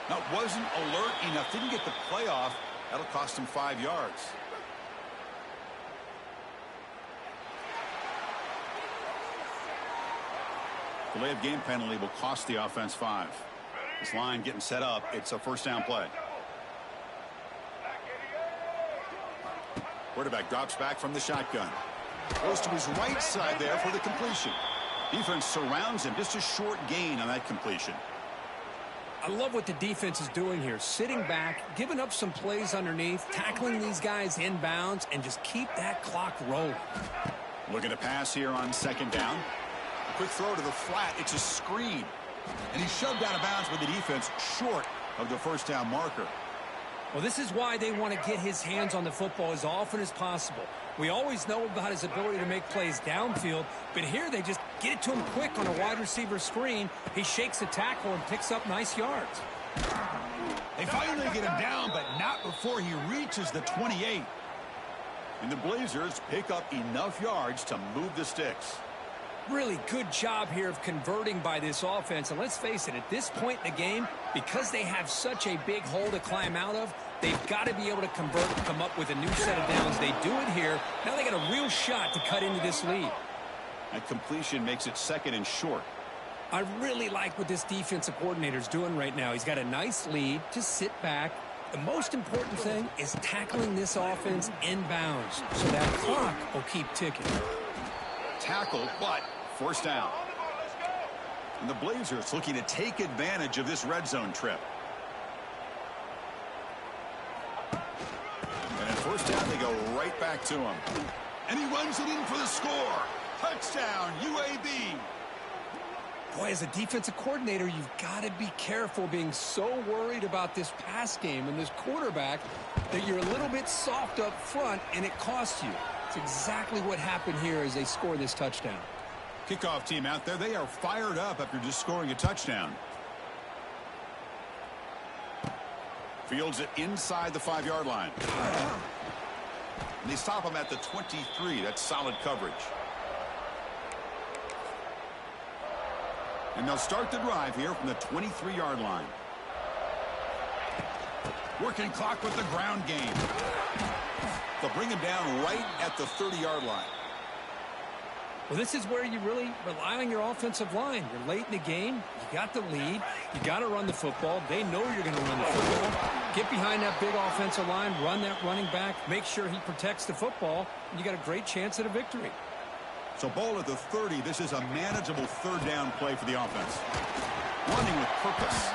Now, wasn't alert enough. Didn't get the play off. That'll cost him 5 yards. Delay of game penalty will cost the offense 5. This line getting set up. It's a 1st down play. Quarterback drops back from the shotgun. Goes to his right side there for the completion. Defense surrounds him. Just a short gain on that completion. I love what the defense is doing here. Sitting back, giving up some plays underneath, tackling these guys inbounds, and just keep that clock rolling. Looking to pass here on 2nd down. A quick throw to the flat. It's a screen. And he's shoved out of bounds with the defense short of the 1st down marker. Well, this is why they want to get his hands on the football as often as possible. We always know about his ability to make plays downfield, but here they just get it to him quick on a wide receiver screen. He shakes the tackle and picks up nice yards. They finally get him down, but not before he reaches the 28. And the Blazers pick up enough yards to move the sticks. Really good job here of converting by this offense. And let's face it, at this point in the game, because they have such a big hole to climb out of, they've got to be able to convert and come up with a new set of downs. They do it here. Now they got a real shot to cut into this lead. That completion makes it 2nd and short. I really like what this defensive coordinator is doing right now. He's got a nice lead. Just sit back. The most important thing is tackling this offense inbounds so that clock will keep ticking. Tackle, but 1st down. And the Blazers looking to take advantage of this red zone trip. And at 1st down, they go right back to him. And he runs it in for the score. Touchdown, UAB. Boy, as a defensive coordinator, you've got to be careful being so worried about this pass game and this quarterback that you're a little bit soft up front and it costs you. It's exactly what happened here as they score this touchdown. Kickoff team out there, they are fired up after just scoring a touchdown. Fields it inside the 5-yard line. And they stop him at the 23. That's solid coverage. And they'll start the drive here from the 23-yard line. Working clock with the ground game. They'll bring him down right at the 30-yard line. Well, this is where you really rely on your offensive line. You're late in the game. You got the lead. You got to run the football. They know you're going to run the football. Get behind that big offensive line. Run that running back. Make sure he protects the football. And you got a great chance at a victory. So ball at the 30. This is a manageable third down play for the offense. Running with purpose.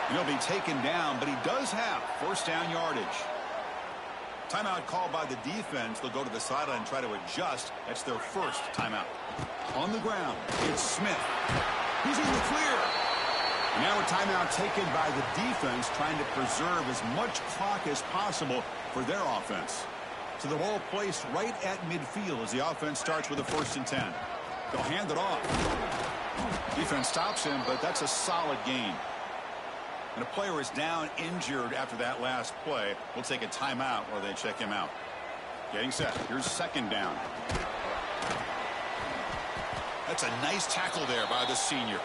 And he'll be taken down, but he does have first down yardage. Timeout called by the defense. They'll go to the sideline and try to adjust. That's their first timeout. On the ground, it's Smith. He's in the clear. And now a timeout taken by the defense, trying to preserve as much clock as possible for their offense. So the ball placed right at midfield as the offense starts with a 1st and 10. They'll hand it off. Defense stops him, but that's a solid gain. And a player is down injured after that last play. We'll take a timeout while they check him out. Getting set. Here's 2nd down. That's a nice tackle there by the senior.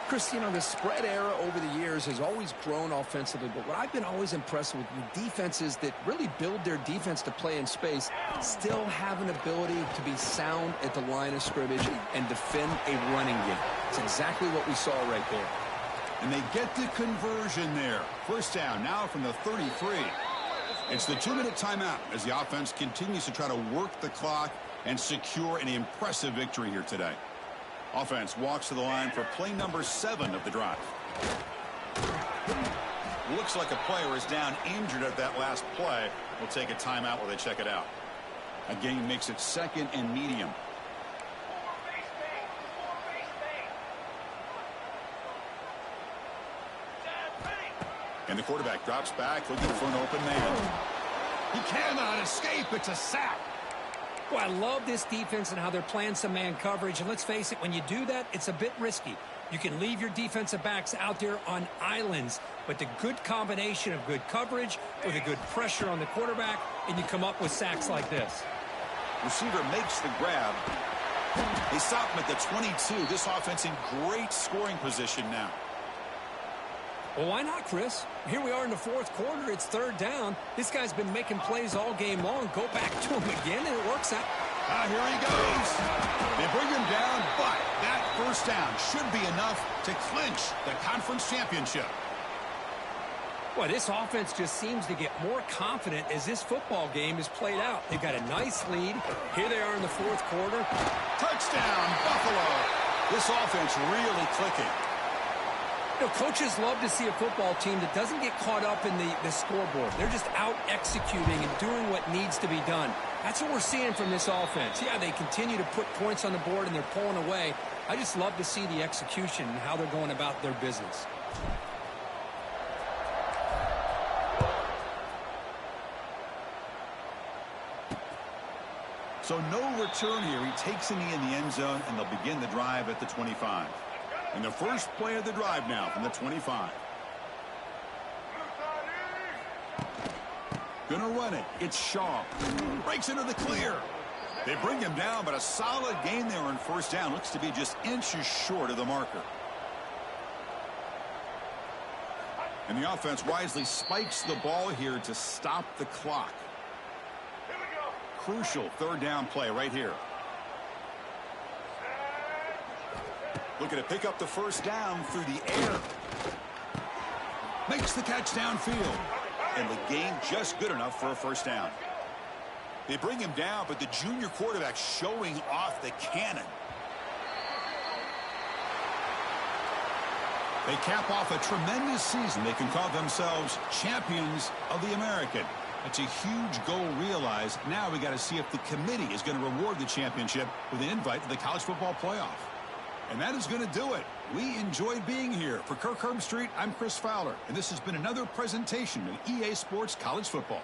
Chris, you know, the spread era over the years has always grown offensively, but what I've been always impressed with defenses that really build their defense to play in space still have an ability to be sound at the line of scrimmage and defend a running game. It's exactly what we saw right there. And they get the conversion there. 1st down now from the 33. It's the 2-minute timeout as the offense continues to try to work the clock and secure an impressive victory here today. Offense walks to the line for play number 7 of the drive. Looks like a player is down injured at that last play. We'll take a timeout while they check it out. A gain makes it 2nd and medium. And the quarterback drops back looking for an open man. He cannot escape. It's a sack. Well, I love this defense and how they're playing some man coverage. And let's face it, when you do that, it's a bit risky. You can leave your defensive backs out there on islands, but the good combination of good coverage with a good pressure on the quarterback, and you come up with sacks like this. Receiver makes the grab. They stop him at the 22. This offense in great scoring position now. Well, why not, Chris? Here we are in the 4th quarter. It's 3rd down. This guy's been making plays all game long. Go back to him again, and it works out. Here he goes. They bring him down, but that 1st down should be enough to clinch the conference championship. Boy, this offense just seems to get more confident as this football game is played out. They've got a nice lead. Here they are in the 4th quarter. Touchdown, Buffalo. This offense really clicking. You know, coaches love to see a football team that doesn't get caught up in the scoreboard. They're just out executing and doing what needs to be done. That's what we're seeing from this offense. Yeah, they continue to put points on the board and they're pulling away. I just love to see the execution and how they're going about their business. So no return here. He takes a knee in the end zone, and they'll begin the drive at the 25. And the first play of the drive now from the 25. Gonna run it. It's Shaw. Breaks into the clear. They bring him down, but a solid gain there on 1st down. Looks to be just inches short of the marker. And the offense wisely spikes the ball here to stop the clock. Crucial 3rd down play right here. Looking to pick up the 1st down through the air. Makes the catch downfield. And the gain just good enough for a 1st down. They bring him down, but the junior quarterback showing off the cannon. They cap off a tremendous season. They can call themselves champions of the American. That's a huge goal realized. Now we got to see if the committee is going to reward the championship with an invite to the college football playoff. And that is going to do it. We enjoyed being here. For Kirk Herbstreit, I'm Chris Fowler, and this has been another presentation of EA Sports College Football.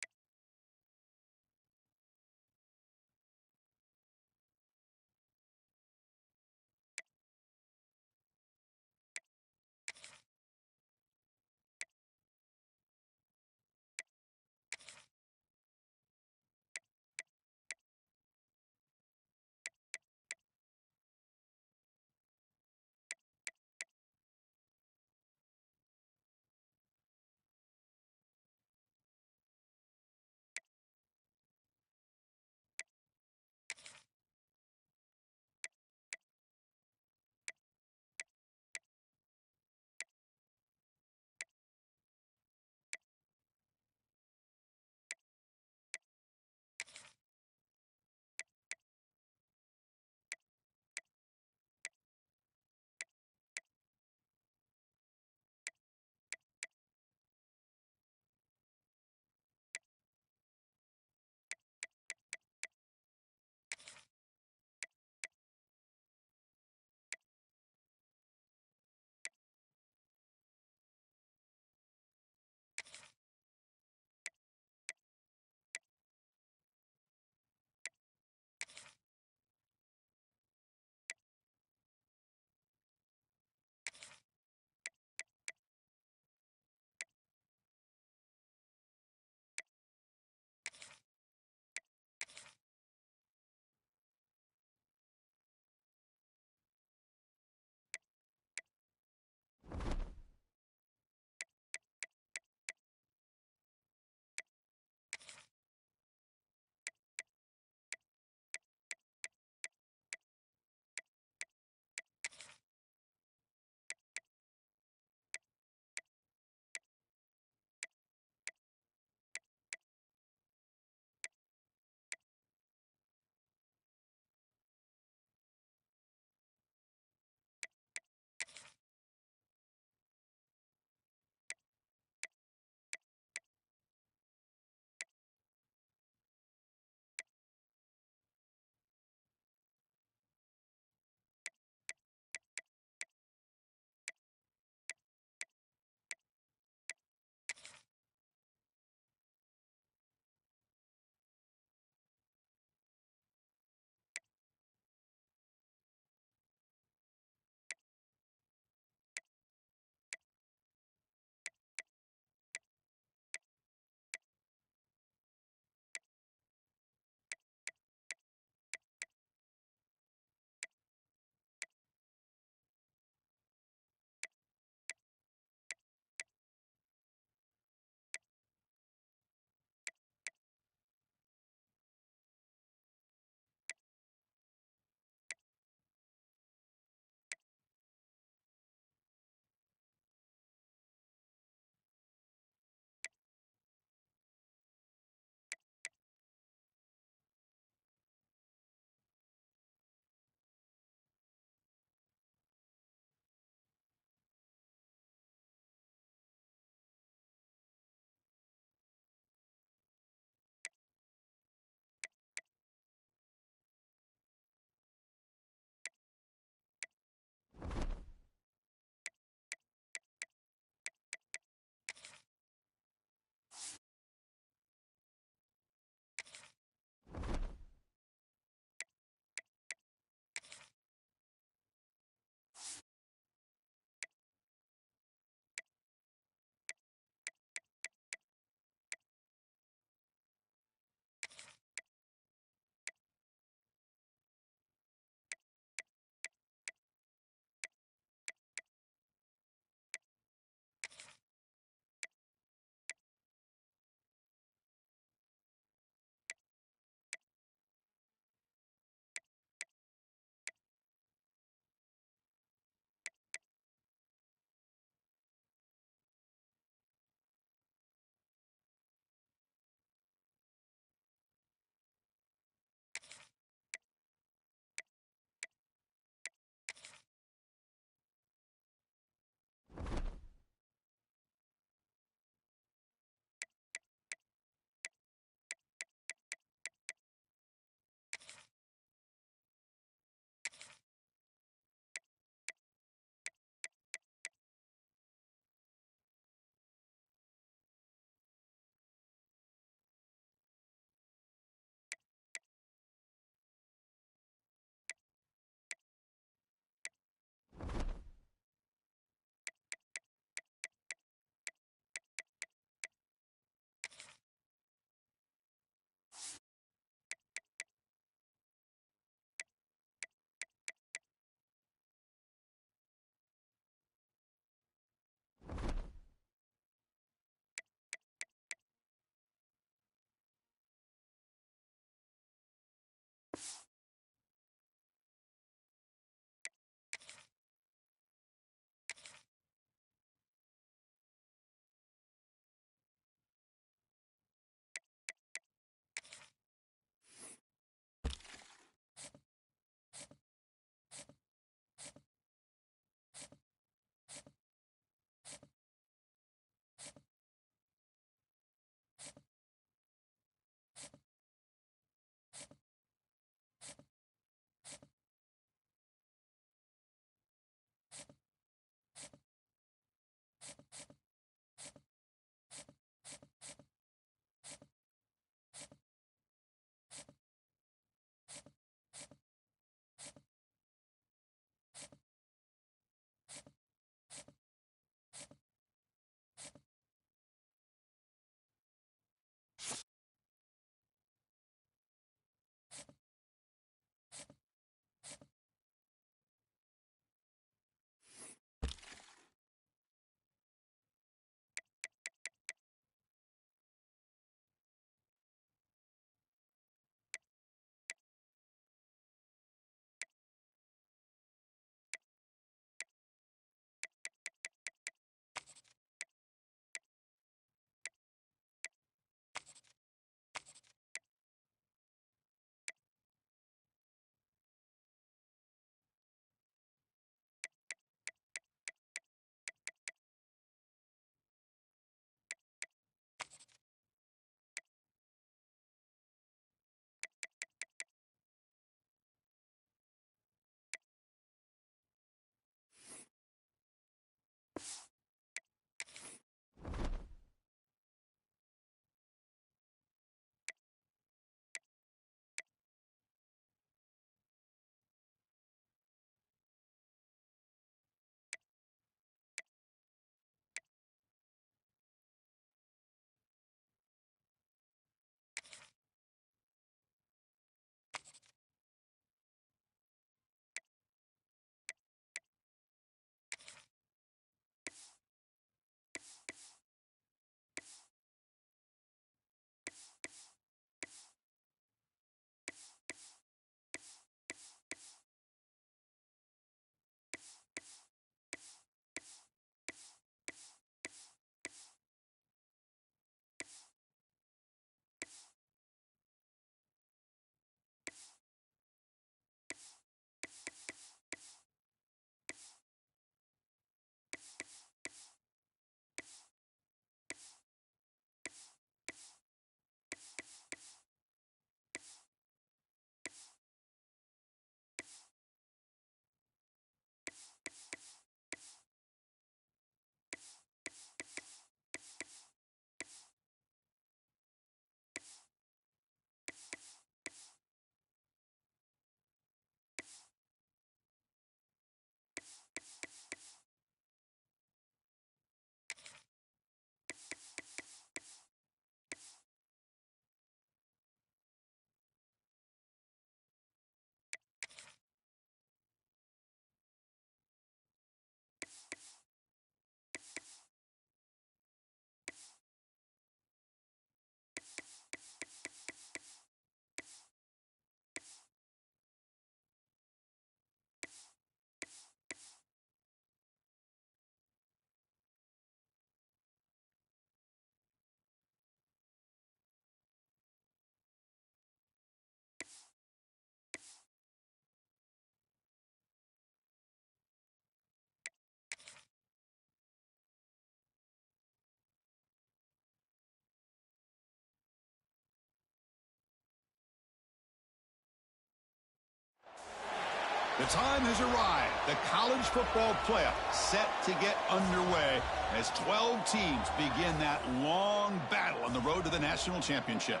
The time has arrived. The college football playoff set to get underway as 12 teams begin that long battle on the road to the national championship.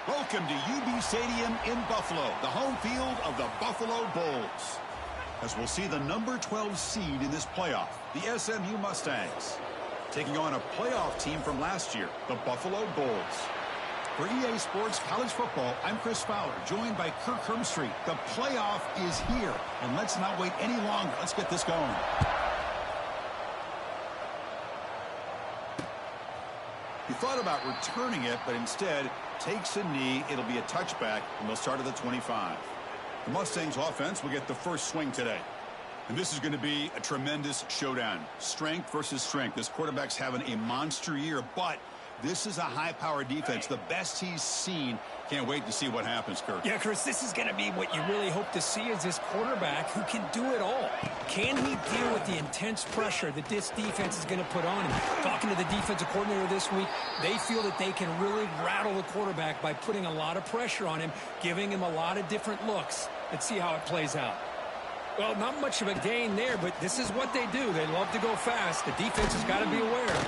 Welcome to UB Stadium in Buffalo, the home field of the Buffalo Bulls. As we'll see the number 12 seed in this playoff, the SMU Mustangs, taking on a playoff team from last year, the Buffalo Bulls. For EA Sports College Football, I'm Chris Fowler, joined by Kirk Hermstreet. The playoff is here, and let's not wait any longer. Let's get this going. He thought about returning it, but instead takes a knee. It'll be a touchback, and they'll start at the 25. The Mustangs offense will get the first swing today. And this is going to be a tremendous showdown. Strength versus strength. This quarterback's having a monster year, but this is a high-powered defense, the best he's seen. Can't wait to see what happens, Kirk. Yeah, Chris, this is going to be what you really hope to see is this quarterback who can do it all. Can he deal with the intense pressure that this defense is going to put on him? Talking to the defensive coordinator this week, they feel that they can really rattle the quarterback by putting a lot of pressure on him, giving him a lot of different looks. Let's see how it plays out. Well, not much of a gain there, but this is what they do. They love to go fast. The defense has got to be aware.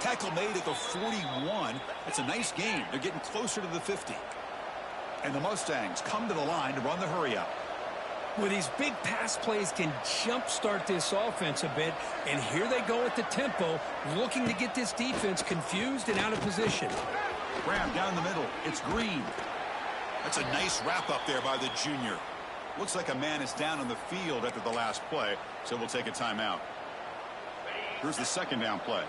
Tackle made at the 41. That's a nice gain. They're getting closer to the 50. And the Mustangs come to the line to run the hurry up. Well, these big pass plays can jumpstart this offense a bit, and here they go at the tempo, looking to get this defense confused and out of position. Graham down the middle. It's Green. That's a nice wrap up there by the junior. Looks like a man is down on the field after the last play, so we'll take a timeout. Here's the second down play.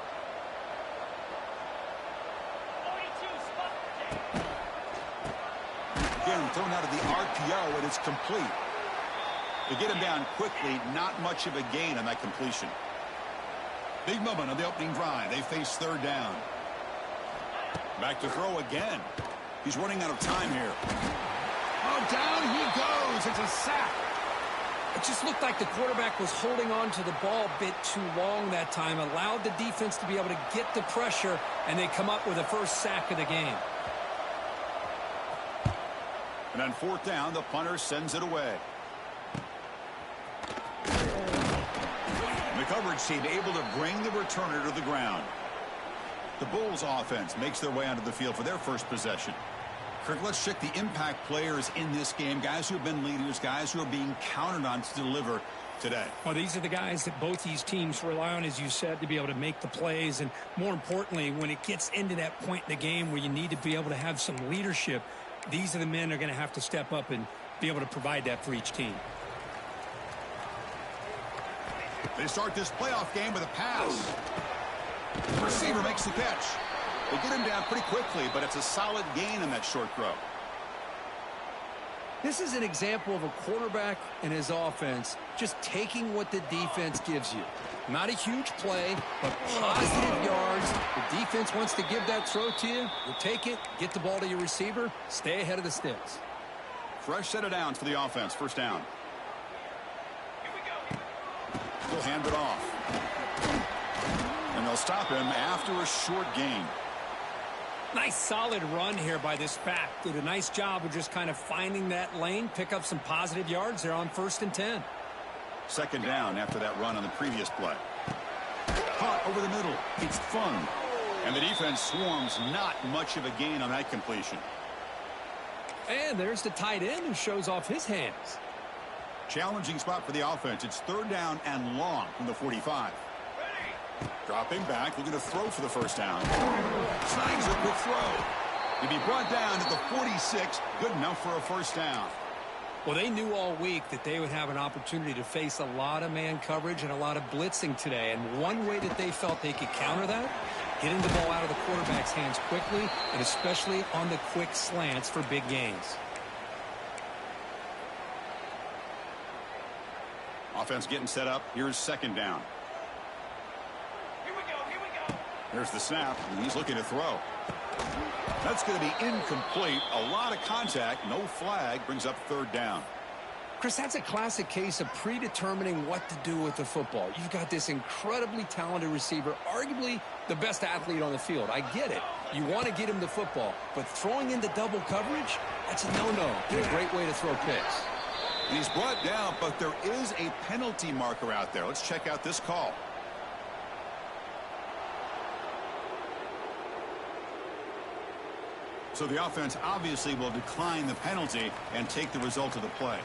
Again, thrown out of the RPO, and it's complete. To get him down quickly, not much of a gain on that completion. Big moment on the opening drive. They face third down. Back to throw again. He's running out of time here. Oh, down he goes. It's a sack. It just looked like the quarterback was holding on to the ball a bit too long that time, allowed the defense to be able to get the pressure, and they come up with the first sack of the game. And on fourth down, the punter sends it away. And the coverage team able to bring the returner to the ground. The Bulls offense makes their way onto the field for their first possession. Kirk, let's check the impact players in this game. Guys who have been leaders, guys who are being counted on to deliver today. Well, these are the guys that both these teams rely on, as you said, to be able to make the plays. And more importantly, when it gets into that point in the game where you need to be able to have some leadership, these are the men that are going to have to step up and be able to provide that for each team. They start this playoff game with a pass. The receiver makes the catch. They get him down pretty quickly, but it's a solid gain on that short throw. This is an example of a quarterback and his offense just taking what the defense gives you. Not a huge play, but positive yards. The defense wants to give that throw to you. You take it, get the ball to your receiver, stay ahead of the sticks. Fresh set of downs for the offense. First down. He'll hand it off. And they'll stop him after a short gain. Nice solid run here by this back. Did a nice job of just kind of finding that lane, pick up some positive yards there on 1st and 10. Second down after that run on the previous play. Caught over the middle. It's fun. And the defense swarms, not much of a gain on that completion. And there's the tight end who shows off his hands. Challenging spot for the offense. It's third down and long from the 45. Dropping back, looking to throw for the first down. Snags a quick throw. He'd be brought down at the 46. Good enough for a first down. Well, they knew all week that they would have an opportunity to face a lot of man coverage and a lot of blitzing today. And one way that they felt they could counter that, getting the ball out of the quarterback's hands quickly, and especially on the quick slants for big gains. Offense getting set up. Here's second down. Here's the snap, and he's looking to throw. That's going to be incomplete. A lot of contact. No flag. Brings up third down. Chris, that's a classic case of predetermining what to do with the football. You've got this incredibly talented receiver, arguably the best athlete on the field. I get it. You want to get him the football, but throwing into double coverage, that's a no-no. And a great way to throw picks. And he's brought down, but there is a penalty marker out there. Let's check out this call. So the offense obviously will decline the penalty and take the result of the play.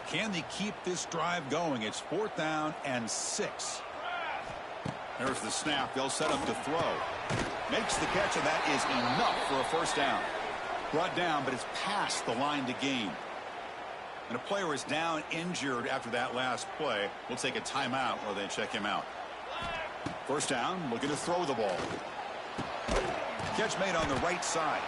Can they keep this drive going? It's 4th down and 6. There's the snap. They'll set up to throw. Makes the catch, and that is enough for a first down. Brought down, but it's past the line to gain. And a player is down injured after that last play. We'll take a timeout while they check him out. First down, looking to throw the ball. Catch made on the right side.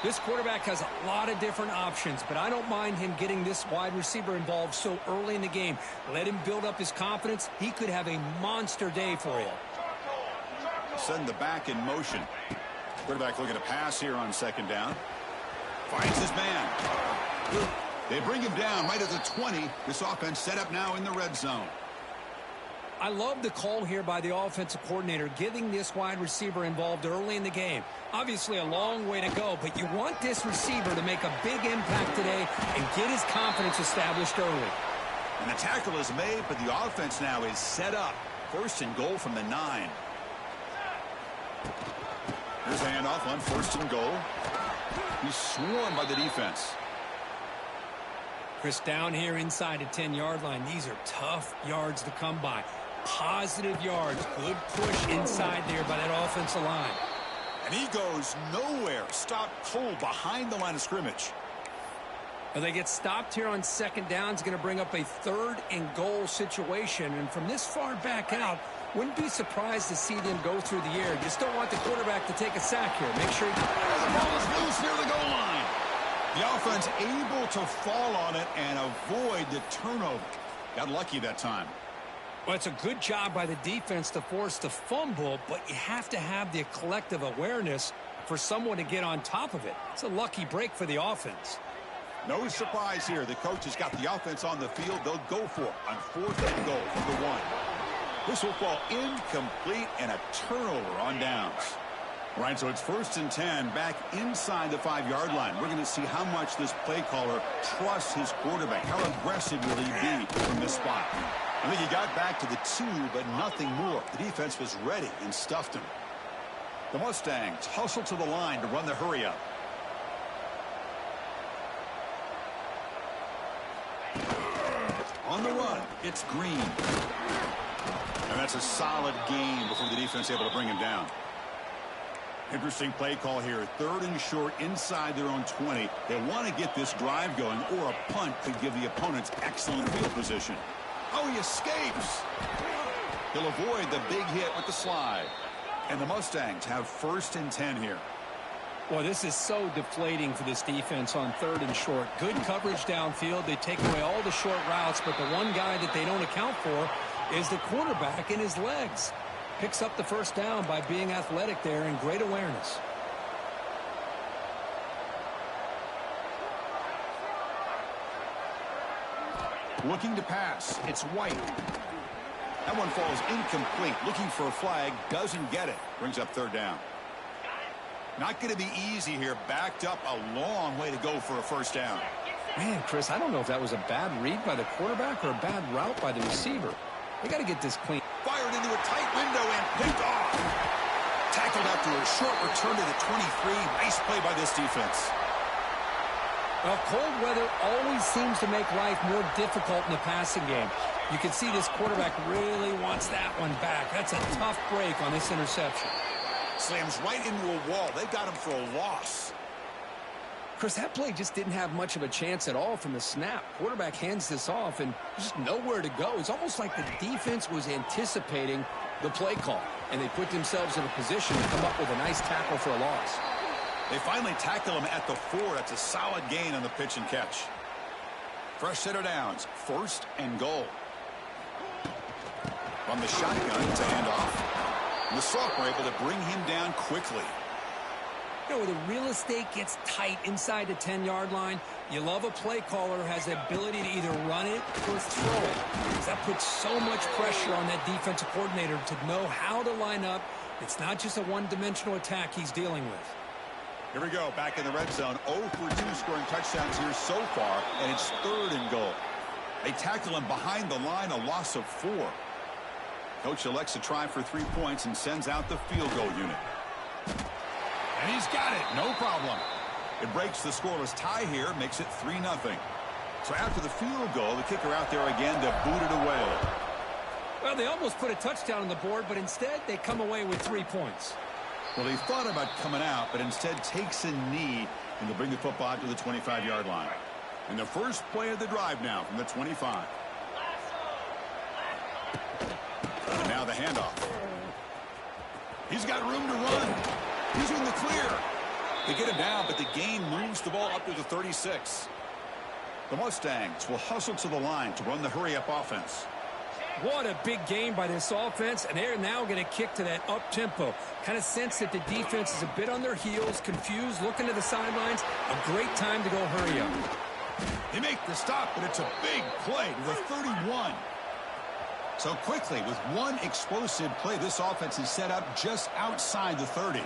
This quarterback has a lot of different options, but I don't mind him getting this wide receiver involved so early in the game. Let him build up his confidence. He could have a monster day for you. Send the back in motion. Quarterback looking to pass here on 2nd down. Finds his man. They bring him down right at the 20. This offense set up now in the red zone. I love the call here by the offensive coordinator, getting this wide receiver involved early in the game. Obviously a long way to go, but you want this receiver to make a big impact today and get his confidence established early. And the tackle is made, but the offense now is set up. 1st and goal from the 9. Here's a handoff on 1st and goal. He's swarmed by the defense. Chris, down here inside the 10-yard line, these are tough yards to come by. Positive yards. Good push inside there by that offensive line. And he goes nowhere. Stopped cold behind the line of scrimmage. Well, they get stopped here on 2nd down. It's going to bring up a 3rd and goal situation. And from this far back out, wouldn't be surprised to see them go through the air. Just don't want the quarterback to take a sack here. Make sure he... The ball is loose near the goal line. The offense able to fall on it and avoid the turnover. Got lucky that time. Well, it's a good job by the defense to force the fumble, but you have to have the collective awareness for someone to get on top of it. It's a lucky break for the offense. No surprise here. The coach has got the offense on the field. They'll go for it on 4th and goal from the 1. This will fall incomplete and a turnover on downs. All right, so it's 1st and 10 back inside the 5-yard line. We're going to see how much this play caller trusts his quarterback. How aggressive will he be from this spot? I think he got back to the 2, but nothing more. The defense was ready and stuffed him. The Mustangs hustle to the line to run the hurry up. On the run, it's Green. And that's a solid gain before the defense able to bring him down. Interesting play call here. 3rd and short inside their own 20. They want to get this drive going, or a punt could give the opponents excellent field position. Oh, he escapes. He'll avoid the big hit with the slide. And the Mustangs have 1st and 10 here. Well, this is so deflating for this defense on 3rd and short. Good coverage downfield. They take away all the short routes, but the one guy that they don't account for is the quarterback and his legs. Picks up the first down by being athletic there and great awareness. Looking to pass. It's White. That one falls incomplete. Looking for a flag. Doesn't get it. Brings up 3rd down. Not going to be easy here. Backed up a long way to go for a first down. Man, Chris, I don't know if that was a bad read by the quarterback or a bad route by the receiver. They got to get this clean. Fired into a tight window and picked off. Tackled after a short return to the 23. Nice play by this defense. Well, cold weather always seems to make life more difficult in the passing game. You can see this quarterback really wants that one back. That's a tough break on this interception. Slams right into a wall. They got him for a loss. Chris, that play just didn't have much of a chance at all from the snap. Quarterback hands this off and just nowhere to go. It's almost like the defense was anticipating the play call, and they put themselves in a position to come up with a nice tackle for a loss. They finally tackle him at the 4. That's a solid gain on the pitch and catch. Fresh set of downs. 1st and goal. From the shotgun to hand off. The Soft were able to bring him down quickly. You know, where the real estate gets tight inside the 10-yard line, you love a play caller who has the ability to either run it or throw it. Because that puts so much pressure on that defensive coordinator to know how to line up. It's not just a one-dimensional attack he's dealing with. Here we go, back in the red zone. 0 for 2 scoring touchdowns here so far, and it's 3rd and goal. They tackle him behind the line, a loss of 4. Coach elects to try for 3 points and sends out the field goal unit. And he's got it, no problem. It breaks the scoreless tie here, makes it 3-0. So after the field goal, the kicker out there again to boot it away. Well, they almost put a touchdown on the board, but instead they come away with 3 points. Well, he thought about coming out, but instead takes a knee, and they'll bring the football out to the 25-yard line. And the first play of the drive now from the 25. And now the handoff. He's got room to run. He's in the clear. They get him down, but the gain moves the ball up to the 36. The Mustangs will hustle to the line to run the hurry-up offense. What a big game by this offense, and they're now going to kick to that up-tempo. Kind of sense that the defense is a bit on their heels, confused, looking to the sidelines. A great time to go hurry up. They make the stop, but it's a big play to the 31. So quickly, with one explosive play, this offense is set up just outside the 30.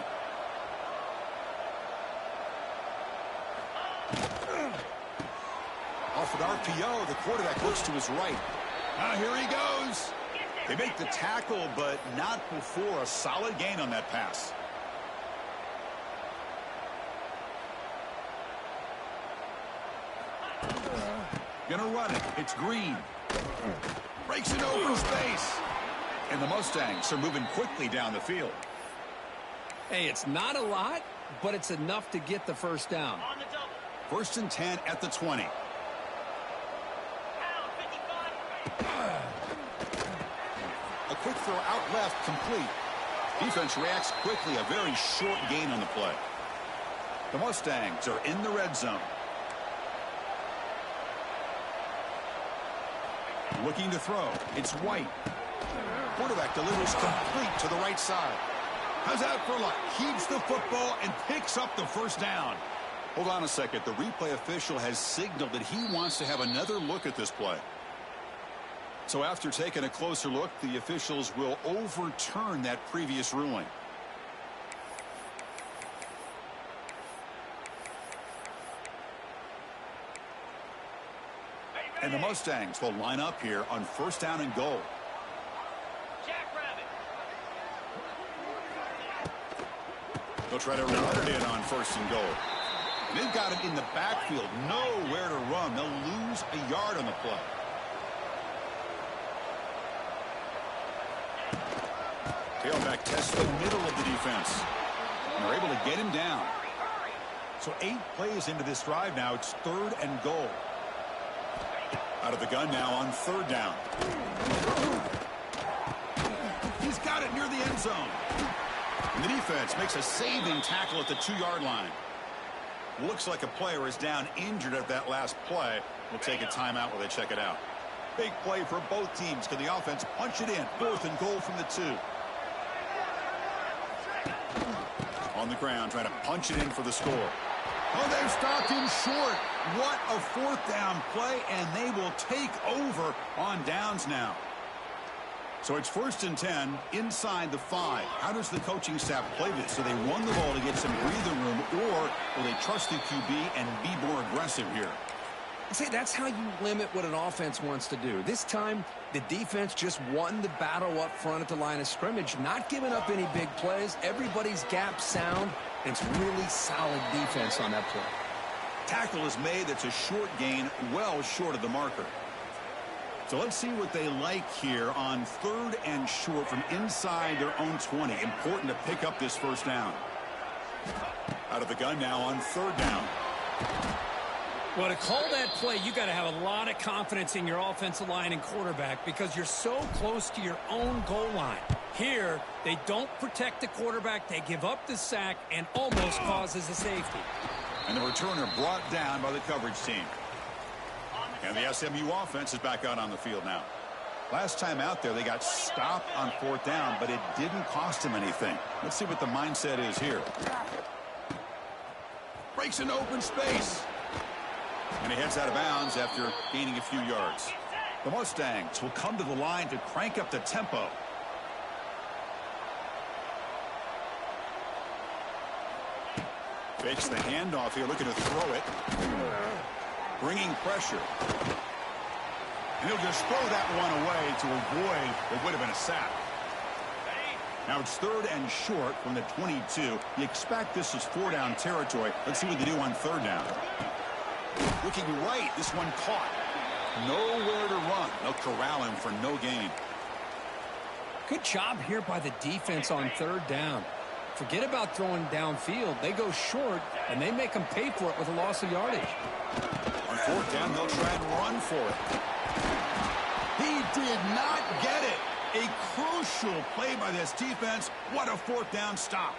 Off an RPO, the quarterback looks to his right. Now here he goes. They make the tackle, but not before a solid gain on that pass. Gonna run it. It's Green. Breaks it over space. And the Mustangs are moving quickly down the field. Hey, it's not a lot, but it's enough to get the first down. 1st and 10 at the 20. A quick throw out left, complete. Defense reacts quickly, a very short gain on the play. The Mustangs are in the red zone. Looking to throw. It's White. Quarterback delivers complete to the right side. How's out for luck? Keeps the football and picks up the first down. Hold on a second. The replay official has signaled that he wants to have another look at this play. So after taking a closer look, the officials will overturn that previous ruling. And the Mustangs will line up here on 1st down and goal. They'll try to run it in on 1st and goal. And they've got it in the backfield. Nowhere to run. They'll lose a yard on the play. Tailback tests the middle of the defense. And they're able to get him down. So 8 plays into this drive now. It's 3rd and goal. Out of the gun now on 3rd down. He's got it near the end zone. And the defense makes a saving tackle at the 2-yard line. Looks like a player is down injured at that last play. We'll take a timeout while they check it out. Big play for both teams. Can the offense punch it in? 4th and goal from the 2. On the ground, trying to punch it in for the score. Oh, they've stopped him short. What a 4th down play, and they will take over on downs now. So it's 1st and 10 inside the 5. How does the coaching staff play this? Do they run the ball to get some breathing room, or will they trust the QB and be more aggressive here? See, that's how you limit what an offense wants to do. This time, the defense just won the battle up front at the line of scrimmage, not giving up any big plays. Everybody's gap sound, and it's really solid defense on that play. Tackle is made. That's a short gain, well short of the marker. So let's see what they like here on 3rd and short from inside their own 20. Important to pick up this first down. Out of the gun now on 3rd down. Well, to call that play, you got to have a lot of confidence in your offensive line and quarterback because you're so close to your own goal line. Here, they don't protect the quarterback. They give up the sack and almost causes a safety. And the returner brought down by the coverage team. And the SMU offense is back out on the field now. Last time out there, they got stopped on 4th down, but it didn't cost them anything. Let's see what the mindset is here. Breaks an open space. And he heads out of bounds after gaining a few yards. The Mustangs will come to the line to crank up the tempo. Fakes the handoff here, looking to throw it. Bringing pressure. And he'll just throw that one away to avoid what would have been a sack. Now it's 3rd and short from the 22. You expect this is 4-down territory. Let's see what they do on 3rd down. Looking right, this one caught. Nowhere to run. They'll corral him for no gain. Good job here by the defense on 3rd down. Forget about throwing downfield. They go short, and they make them pay for it with a loss of yardage. On 4th down, they'll try and run for it. He did not get it. A crucial play by this defense. What a 4th down stop.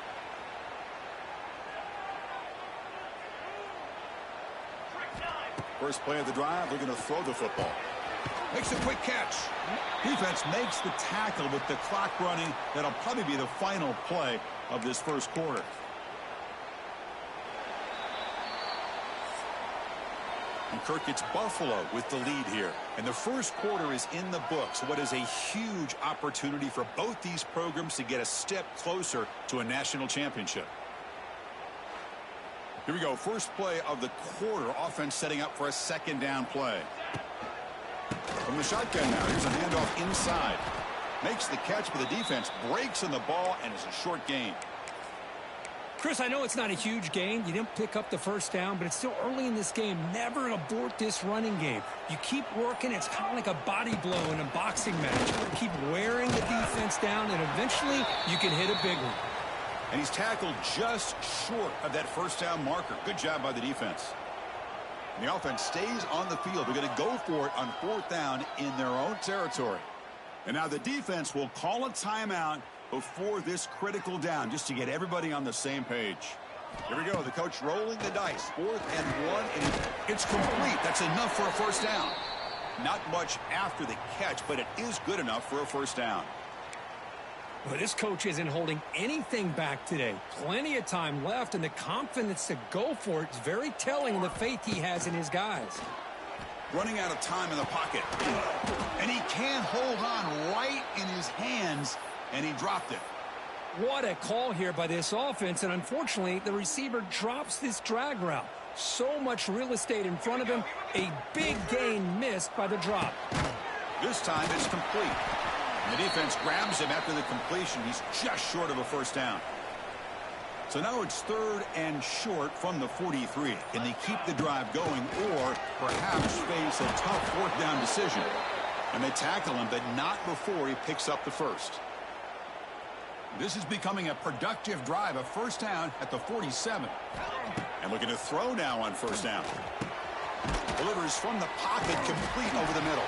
First play of the drive, they're going to throw the football. Makes a quick catch. Defense makes the tackle with the clock running. That'll probably be the final play of this first quarter. And Kirk, it's Buffalo with the lead here. And the first quarter is in the books. What is a huge opportunity for both these programs to get a step closer to a national championship. Here we go. First play of the quarter. Offense setting up for a 2nd down play. From the shotgun now. Here's a handoff inside. Makes the catch, but the defense breaks on the ball and is a short gain. Chris, I know it's not a huge gain. You didn't pick up the 1st down, but it's still early in this game. Never abort this running game. You keep working. It's kind of like a body blow in a boxing match. You keep wearing the defense down, and eventually you can hit a big one. And he's tackled just short of that 1st down marker. Good job by the defense. And the offense stays on the field. They're going to go for it on 4th down in their own territory. And now the defense will call a timeout before this critical down, just to get everybody on the same page. Here we go. The coach rolling the dice. 4th and 1, and it's complete. That's enough for a 1st down. Not much after the catch, but it is good enough for a 1st down. Well, this coach isn't holding anything back today. Plenty of time left, and the confidence to go for it is very telling of the faith he has in his guys. Running out of time in the pocket. And he can't hold on right in his hands, and he dropped it. What a call here by this offense, and unfortunately, the receiver drops this drag route. So much real estate in front of him, a big gain missed by the drop. This time it's complete. And the defense grabs him after the completion. He's just short of a 1st down. So now it's 3rd and short from the 43. Can they keep the drive going or perhaps face a tough 4th down decision? And they tackle him, but not before he picks up the 1st. This is becoming a productive drive, a 1st down at the 47. And looking to throw now on 1st down. Delivers from the pocket, complete over the middle.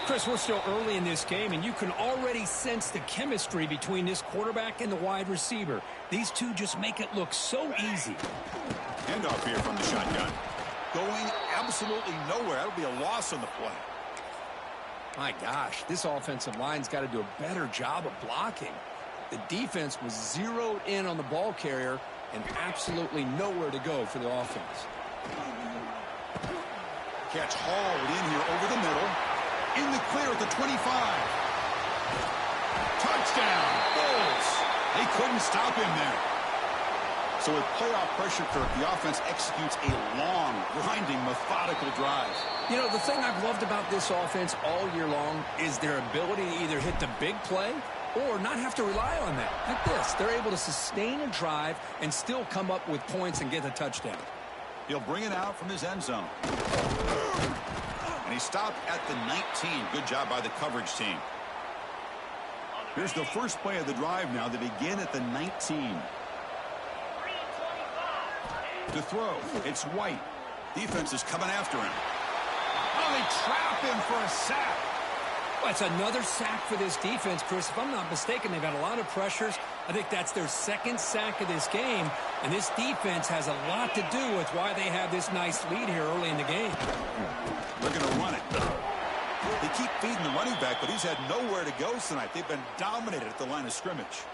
Chris, we're still early in this game, and you can already sense the chemistry between this quarterback and the wide receiver. These two just make it look so easy. Handoff here from the shotgun. Going absolutely nowhere. That'll be a loss on the play. My gosh, this offensive line's got to do a better job of blocking. The defense was zeroed in on the ball carrier and absolutely nowhere to go for the offense. Catch hauled in here over the middle. In the clear at the 25. Touchdown, Bulls. They couldn't stop him there. So with playoff pressure, Kirk, the offense executes a long, grinding, methodical drive. You know, the thing I've loved about this offense all year long is their ability to either hit the big play or not have to rely on that. Like this, they're able to sustain a drive and still come up with points and get a touchdown. He'll bring it out from his end zone. And he stopped at the 19. Good job by the coverage team. Here's the first play of the drive now. They begin at the 19. To throw, it's White. Defense is coming after him. Oh, they trap him for a sack. Well, it's another sack for this defense, Chris. If I'm not mistaken, they've got a lot of pressures. I think that's their second sack of this game. And this defense has a lot to do with why they have this nice lead here early in the game. They're going to run it. They keep feeding the running back, but he's had nowhere to go tonight. They've been dominated at the line of scrimmage.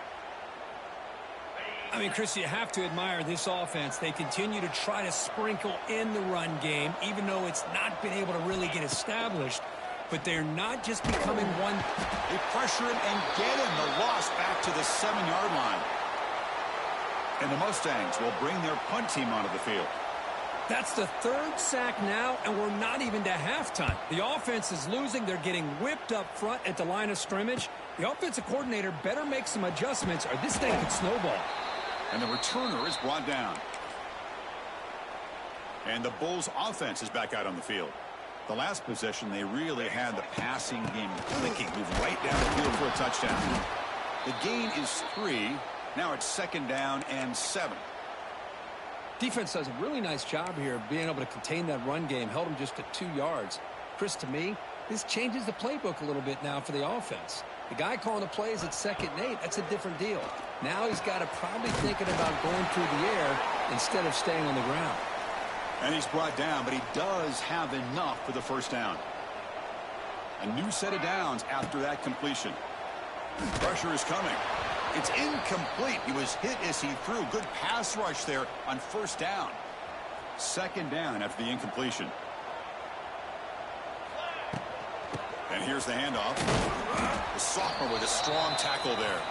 I mean, Chris, you have to admire this offense. They continue to try to sprinkle in the run game, even though it's not been able to really get established. But they're not just becoming one. They pressure him and get him. The loss back to the 7-yard line. And the Mustangs will bring their punt team onto the field. That's the third sack now, and we're not even to halftime. The offense is losing. They're getting whipped up front at the line of scrimmage. The offensive coordinator better make some adjustments, or this thing could snowball. And the returner is brought down. And the Bulls offense is back out on the field. The last possession, they really had the passing game clicking. Moved right down the field for a touchdown. The gain is 3. Now it's 2nd down and 7. Defense does a really nice job here of being able to contain that run game. Held them just to 2 yards. Chris, to me, this changes the playbook a little bit now for the offense. The guy calling the plays at 2nd and 8, that's a different deal. Now he's got to probably thinking about going through the air instead of staying on the ground. And he's brought down, but he does have enough for the 1st down. A new set of downs after that completion. Pressure is coming. It's incomplete. He was hit as he threw. Good pass rush there on 1st down. 2nd down after the incompletion. And here's the handoff. The sophomore with a strong tackle there.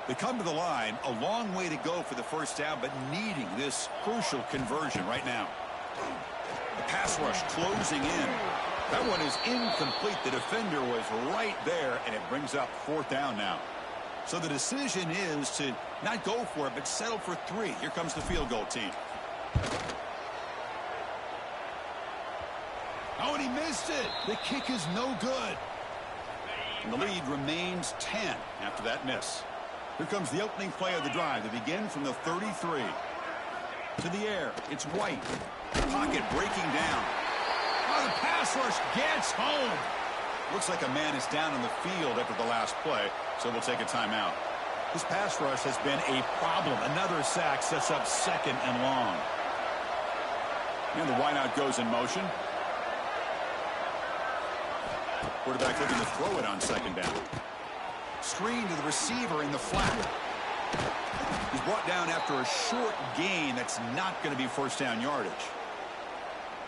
They come to the line, a long way to go for the 1st down, but needing this crucial conversion right now. The pass rush closing in. That one is incomplete. The defender was right there, and it brings up 4th down now. So the decision is to not go for it, but settle for 3. Here comes the field goal team. Oh, and he missed it. The kick is no good. And the lead remains 10 after that miss. Here comes the opening play of the drive. They begin from the 33. To the air. It's White. Pocket breaking down. Oh, the pass rush gets home. Looks like a man is down on the field after the last play, so we'll take a timeout. This pass rush has been a problem. Another sack sets up 2nd and long. And the wideout goes in motion. Quarterback looking to throw it on 2nd down. Screen to the receiver in the flat. He's brought down after a short gain that's not going to be 1st down yardage.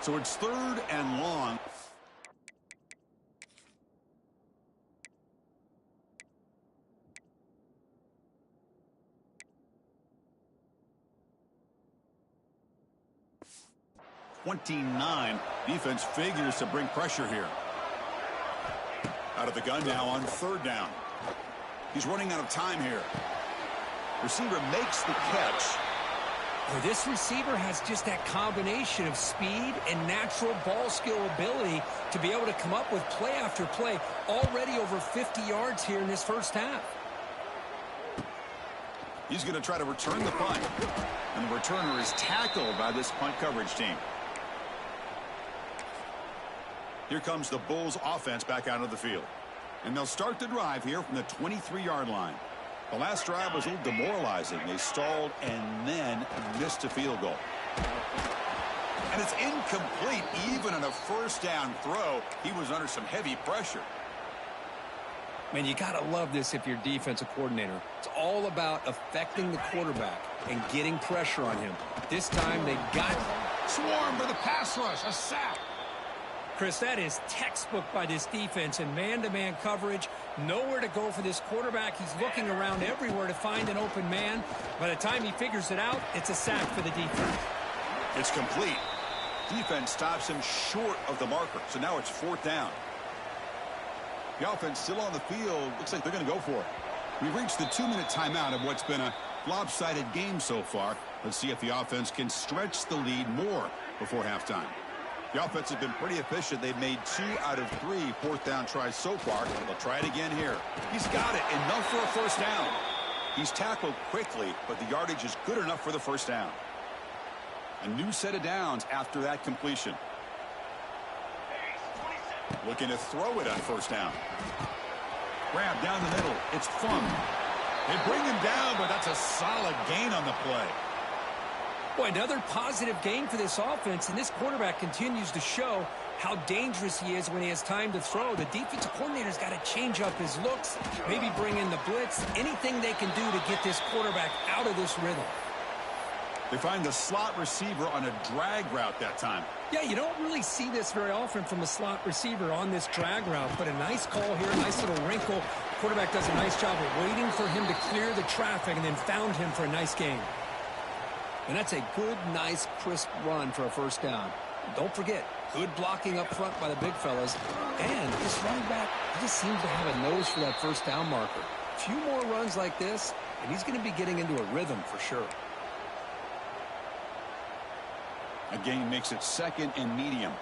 So it's 3rd and long. .29. Defense figures to bring pressure here. Out of the gun now on 3rd down. He's running out of time here. Receiver makes the catch. Well, this receiver has just that combination of speed and natural ball skill ability to be able to come up with play after play. Already over 50 yards here in this 1st half. He's going to try to return the punt. And the returner is tackled by this punt coverage team. Here comes the Bulls offense back out of the field. And they'll start the drive here from the 23-yard line. The last drive was a little demoralizing. They stalled and then missed a field goal. And it's incomplete. Even on a 1st down throw, he was under some heavy pressure. Man, you got to love this if you're defensive coordinator. It's all about affecting the quarterback and getting pressure on him. This time they got Swarm for the pass rush. A sack. Chris, that is textbook by this defense in man-to-man coverage. Nowhere to go for this quarterback. He's looking around everywhere to find an open man. By the time he figures it out, it's a sack for the defense. It's complete. Defense stops him short of the marker. So now it's 4th down. The offense still on the field. Looks like they're going to go for it. We've reached the 2-minute timeout of what's been a lopsided game so far. Let's see if the offense can stretch the lead more before halftime. The offense has been pretty efficient. They've made 2 out of 3 4th down tries so far. They'll try it again here. He's got it. Enough for a 1st down. He's tackled quickly, but the yardage is good enough for the 1st down. A new set of downs after that completion. Looking to throw it on 1st down. Grab down the middle. It's Funk. They bring him down, but that's a solid gain on the play. Boy, another positive gain for this offense, and this quarterback continues to show how dangerous he is when he has time to throw. The defensive coordinator's got to change up his looks, maybe bring in the blitz, anything they can do to get this quarterback out of this rhythm. They find the slot receiver on a drag route that time. Yeah, you don't really see this very often from a slot receiver on this drag route, but a nice call here, a nice little wrinkle. Quarterback does a nice job of waiting for him to clear the traffic and then found him for a nice gain. And that's a good, nice, crisp run for a first down. Don't forget, good blocking up front by the big fellas. And this running back, he just seems to have a nose for that first down marker. A few more runs like this, and he's going to be getting into a rhythm for sure. A gain makes it second and medium.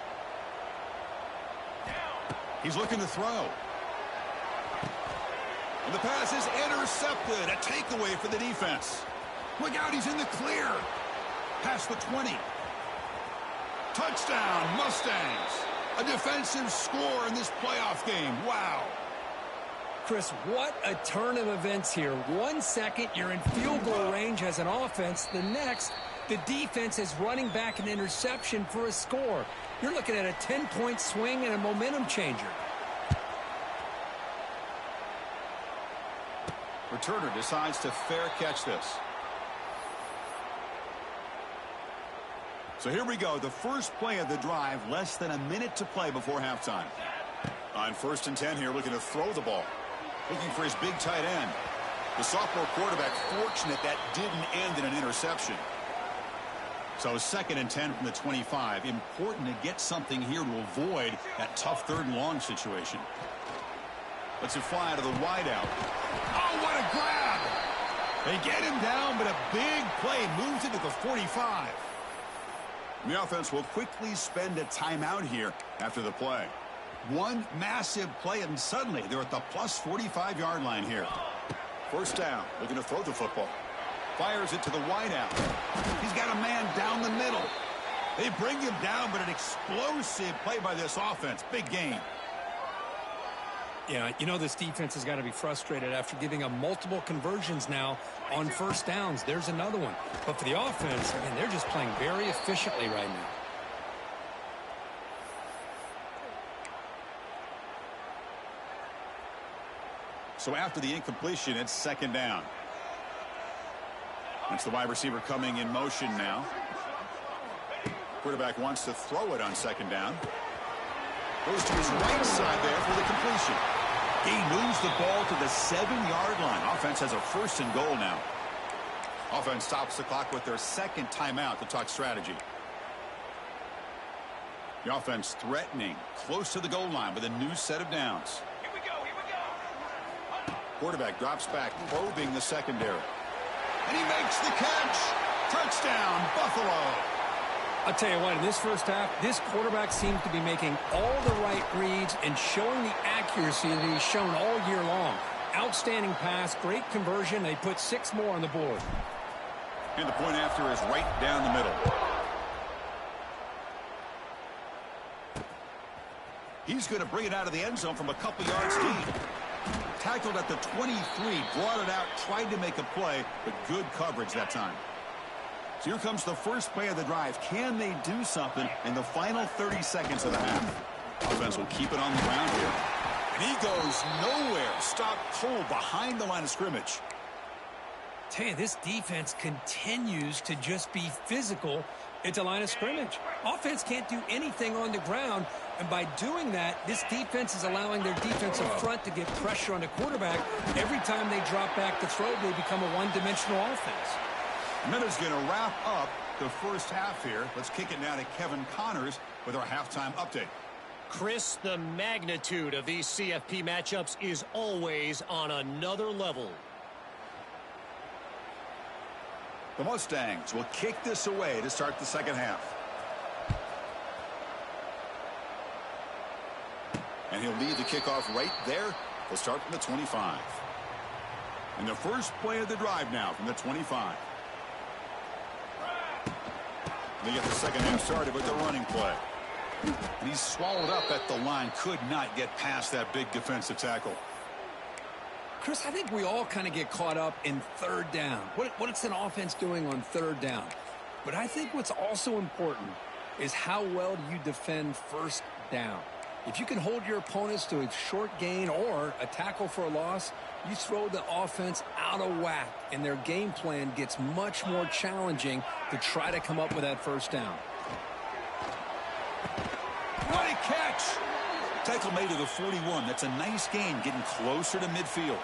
He's looking to throw. And the pass is intercepted. A takeaway for the defense. Look out, he's in the clear. Past the 20. Touchdown, Mustangs. A defensive score in this playoff game. Wow. Chris, what a turn of events here. 1 second, you're in field goal range as an offense. The next, the defense is running back an interception for a score. You're looking at a 10-point swing and a momentum changer. Returner decides to fair catch this. So here we go, the first play of the drive, less than a minute to play before halftime. On 1st and 10 here, looking to throw the ball. Looking for his big tight end. The sophomore quarterback fortunate that didn't end in an interception. So 2nd and 10 from the 25. Important to get something here to avoid that tough 3rd and long situation. Lets it fly to the wideout. Oh, what a grab! They get him down, but a big play moves it to the 45. The offense will quickly spend a timeout here after the play. One massive play, and suddenly they're at the plus 45-yard line here. First down, looking to throw the football. Fires it to the wideout. He's got a man down the middle. They bring him down, but an explosive play by this offense. Big gain. Yeah, you know this defense has got to be frustrated after giving them multiple conversions now on first downs. There's another one. But for the offense, man, they're just playing very efficiently right now. So after the incompletion, it's 2nd down. That's the wide receiver coming in motion now. Quarterback wants to throw it on 2nd down. Goes to his right side there for the completion. He moves the ball to the 7-yard line. Offense has a 1st and goal now. Offense stops the clock with their 2nd timeout to talk strategy. The offense threatening, close to the goal line with a new set of downs. Here we go, here we go. Quarterback drops back, probing the secondary. And he makes the catch. Touchdown, Buffalo. I'll tell you what, in this first half, this quarterback seems to be making all the right reads and showing the accuracy that he's shown all year long. Outstanding pass, great conversion. They put 6 more on the board. And the point after is right down the middle. He's going to bring it out of the end zone from a couple yards deep. Tackled at the 23, brought it out, tried to make a play, but good coverage that time. So here comes the first play of the drive. Can they do something in the final 30 seconds of the half? Offense will keep it on the ground here. And he goes nowhere. Stopped cold behind the line of scrimmage. Tell you, this defense continues to just be physical at the line of scrimmage. Offense can't do anything on the ground, and by doing that, this defense is allowing their defensive front to get pressure on the quarterback. Every time they drop back to throw, they become a one-dimensional offense. Minute's going to wrap up the first half here. Let's kick it now to Kevin Connors with our halftime update. Chris, the magnitude of these CFP matchups is always on another level. The Mustangs will kick this away to start the second half. And he'll lead the kickoff right there. They'll start from the 25. And the first play of the drive now from the 25. They get the second half started with the running play. And he's swallowed up at the line. Could not get past that big defensive tackle. Chris, I think we all kind of get caught up in 3rd down. What's an offense doing on 3rd down? But I think what's also important is how well do you defend 1st down. If you can hold your opponents to a short gain or a tackle for a loss, you throw the offense out of whack, and their game plan gets much more challenging to try to come up with that first down. What a catch! Tackle made to the 41. That's a nice gain, getting closer to midfield.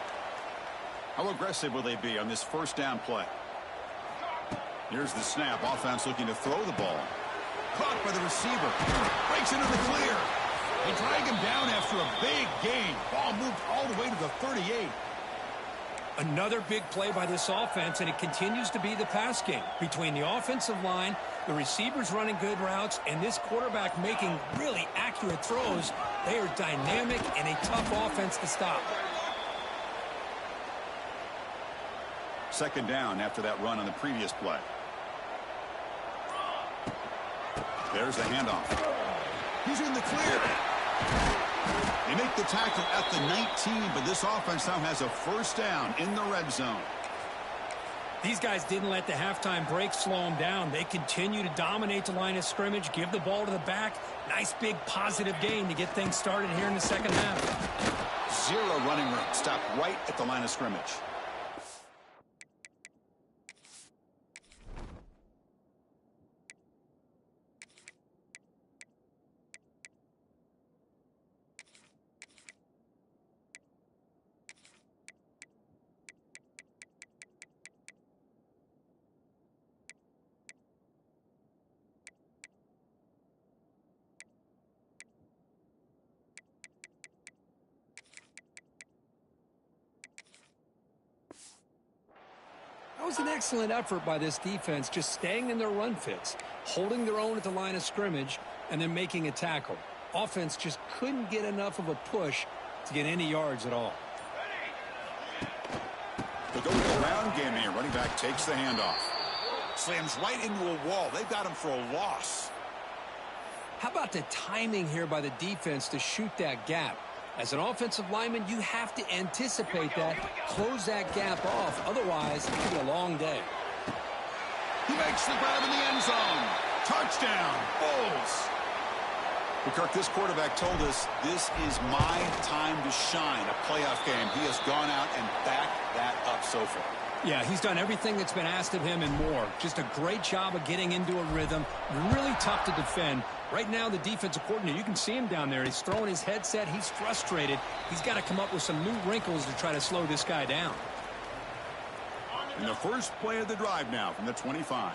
How aggressive will they be on this first down play? Here's the snap. Offense looking to throw the ball. Caught by the receiver. Breaks into the clear. They drag him down after a big gain. Ball moved all the way to the 38. Another big play by this offense, and it continues to be the pass game. Between the offensive line, the receivers running good routes, and this quarterback making really accurate throws, they are dynamic and a tough offense to stop. Second down after that run on the previous play. There's the handoff. He's in the clear. They make the tackle at the 19, but this offense now has a first down in the red zone. These guys didn't let the halftime break slow them down. They continue to dominate the line of scrimmage, give the ball to the back. Nice big positive gain to get things started here in the second half. Zero running room. Stopped right at the line of scrimmage. That was an excellent effort by this defense, just staying in their run fits, holding their own at the line of scrimmage, and then making a tackle. Offense just couldn't get enough of a push to get any yards at all. They'll go with the ground game here. Running back takes the handoff. Slams right into a wall. They've got him for a loss. How about the timing here by the defense to shoot that gap? As an offensive lineman, you have to anticipate that, close that gap off. Otherwise, it could be a long day. He makes the grab in the end zone. Touchdown, Bulls. But Kirk, this quarterback told us this is my time to shine, a playoff game. He has gone out and backed that up so far. Yeah, he's done everything that's been asked of him and more. Just a great job of getting into a rhythm. Really tough to defend. Right now, the defensive coordinator, you can see him down there. He's throwing his headset. He's frustrated. He's got to come up with some new wrinkles to try to slow this guy down. In the first play of the drive now from the 25.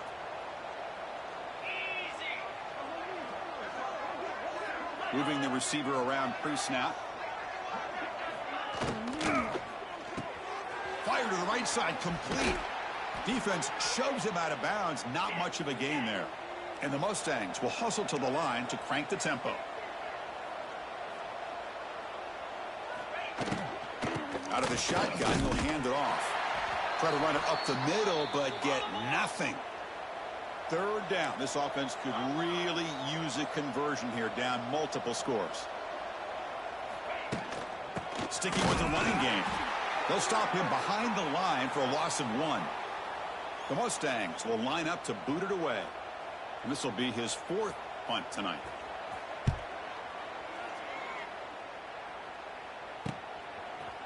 Moving the receiver around pre-snap. Fire to the right side, complete. Defense shoves him out of bounds. Not much of a gain there. And the Mustangs will hustle to the line to crank the tempo. Out of the shotgun, he'll hand it off. Try to run it up the middle, but get nothing. Third down. This offense could really use a conversion here, down multiple scores. Sticking with the running game. They'll stop him behind the line for a loss of 1. The Mustangs will line up to boot it away. And this will be his 4th punt tonight.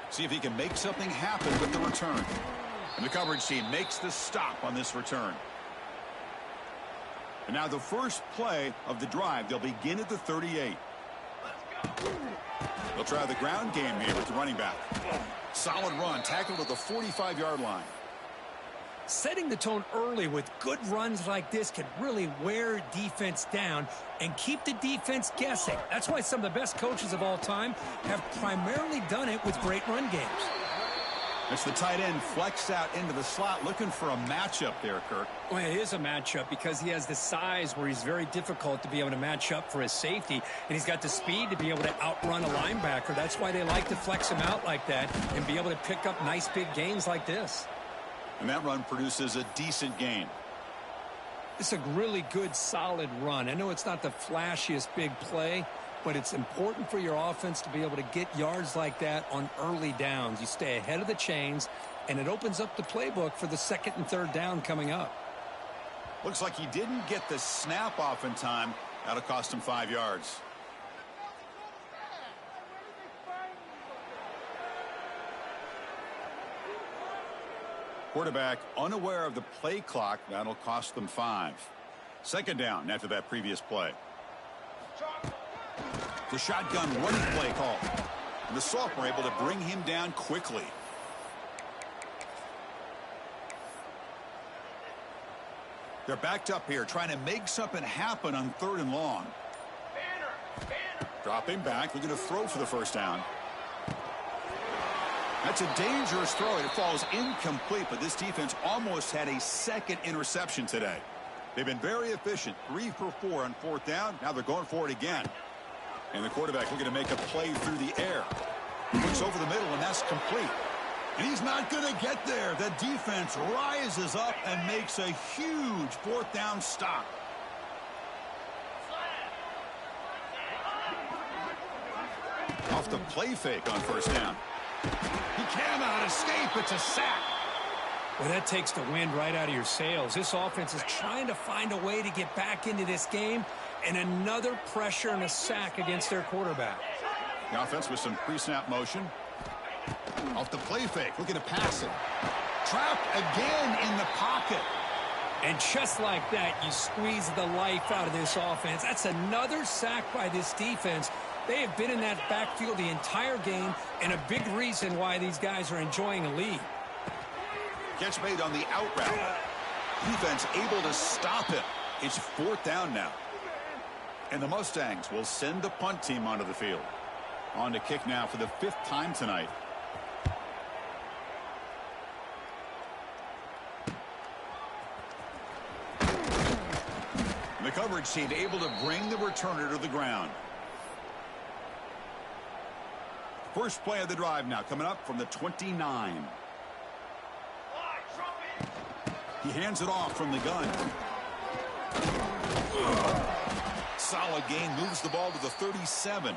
See if he can make something happen with the return. And the coverage team makes the stop on this return. And now the first play of the drive. They'll begin at the 38. They'll try the ground game here with the running back. Solid run, tackled at the 45-yard line. Setting the tone early with good runs like this can really wear defense down and keep the defense guessing. That's why some of the best coaches of all time have primarily done it with great run games. It's the tight end flex out into the slot, looking for a matchup there, Kirk. Well, it is a matchup because he has the size where he's very difficult to be able to match up for his safety, and he's got the speed to be able to outrun a linebacker. That's why they like to flex him out like that and be able to pick up nice big gains like this. And that run produces a decent gain. It's a really good, solid run. I know it's not the flashiest big play, but it's important for your offense to be able to get yards like that on early downs. You stay ahead of the chains, and it opens up the playbook for the second and third down coming up. Looks like he didn't get the snap off in time. That'll cost him 5 yards. Quarterback unaware of the play clock. That'll cost them 5. Second down after that previous play. The shotgun running play call. And the sophomore able to bring him down quickly. They're backed up here trying to make something happen on 3rd and long. Dropping back, looking to throw for the first down. That's a dangerous throw. It falls incomplete, but this defense almost had a second interception today. They've been very efficient, 3 for 4 on 4th down. Now they're going for it again. And the quarterback looking to make a play through the air. Looks over the middle, and that's complete. And he's not going to get there. The defense rises up and makes a huge 4th down stop. Off the play fake on first down. He cannot escape. It's a sack. Well, that takes the wind right out of your sails. This offense is trying to find a way to get back into this game, and another pressure and a sack against their quarterback. The offense with some pre-snap motion. Off the play fake, looking to pass it. Trapped again in the pocket. And just like that, you squeeze the life out of this offense. That's another sack by this defense. They have been in that backfield the entire game, and a big reason why these guys are enjoying a lead. Catch made on the out route. Defense able to stop him. It's 4th down now. And the Mustangs will send the punt team onto the field. On to kick now for the 5th time tonight. The coverage team able to bring the returner to the ground. First play of the drive now coming up from the 29. He hands it off from the gun. Solid gain, moves the ball to the 37.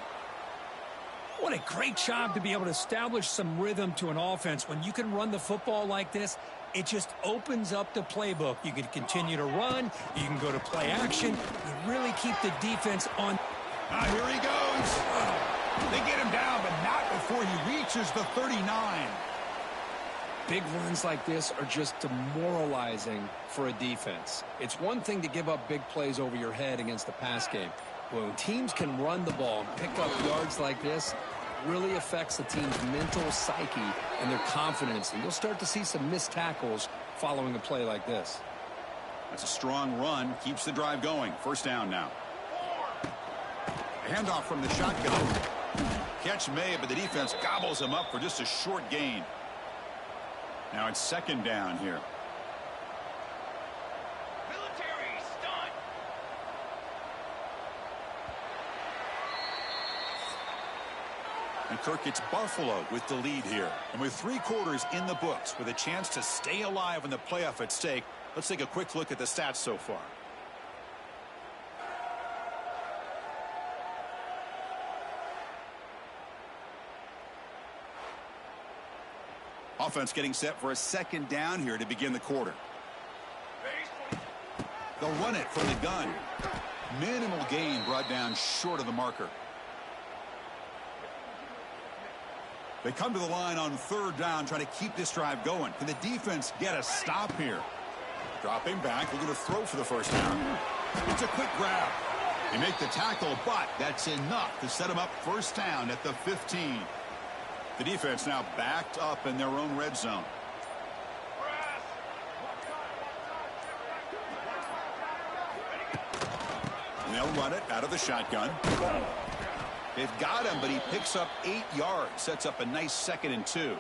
What a great job to be able to establish some rhythm to an offense. When you can run the football like this, it just opens up the playbook. You can continue to run. You can go to play action. You really keep the defense on. Here he goes. They get him down, but not before he reaches the 39. Big runs like this are just demoralizing for a defense. It's one thing to give up big plays over your head against the pass game. When teams can run the ball and pick up yards like this, it really affects the team's mental psyche and their confidence. And you'll start to see some missed tackles following a play like this. That's a strong run. Keeps the drive going. First down now. A handoff from the shotgun. Catch made, but the defense gobbles him up for just a short gain. Now it's second down here. Military stunt. And Kirk, it's Buffalo with the lead here. And with 3 quarters in the books, with a chance to stay alive in the playoff at stake, let's take a quick look at the stats so far. Offense getting set for a second down here to begin the quarter. They'll run it from the gun. Minimal gain brought down short of the marker. They come to the line on 3rd down, trying to keep this drive going. Can the defense get a stop here? Dropping back, looking to throw for the first down. It's a quick grab. They make the tackle, but that's enough to set them up first down at the 15. The defense now backed up in their own red zone. And they'll run it out of the shotgun. They've got him, but he picks up 8 yards. Sets up a nice 2nd and 2.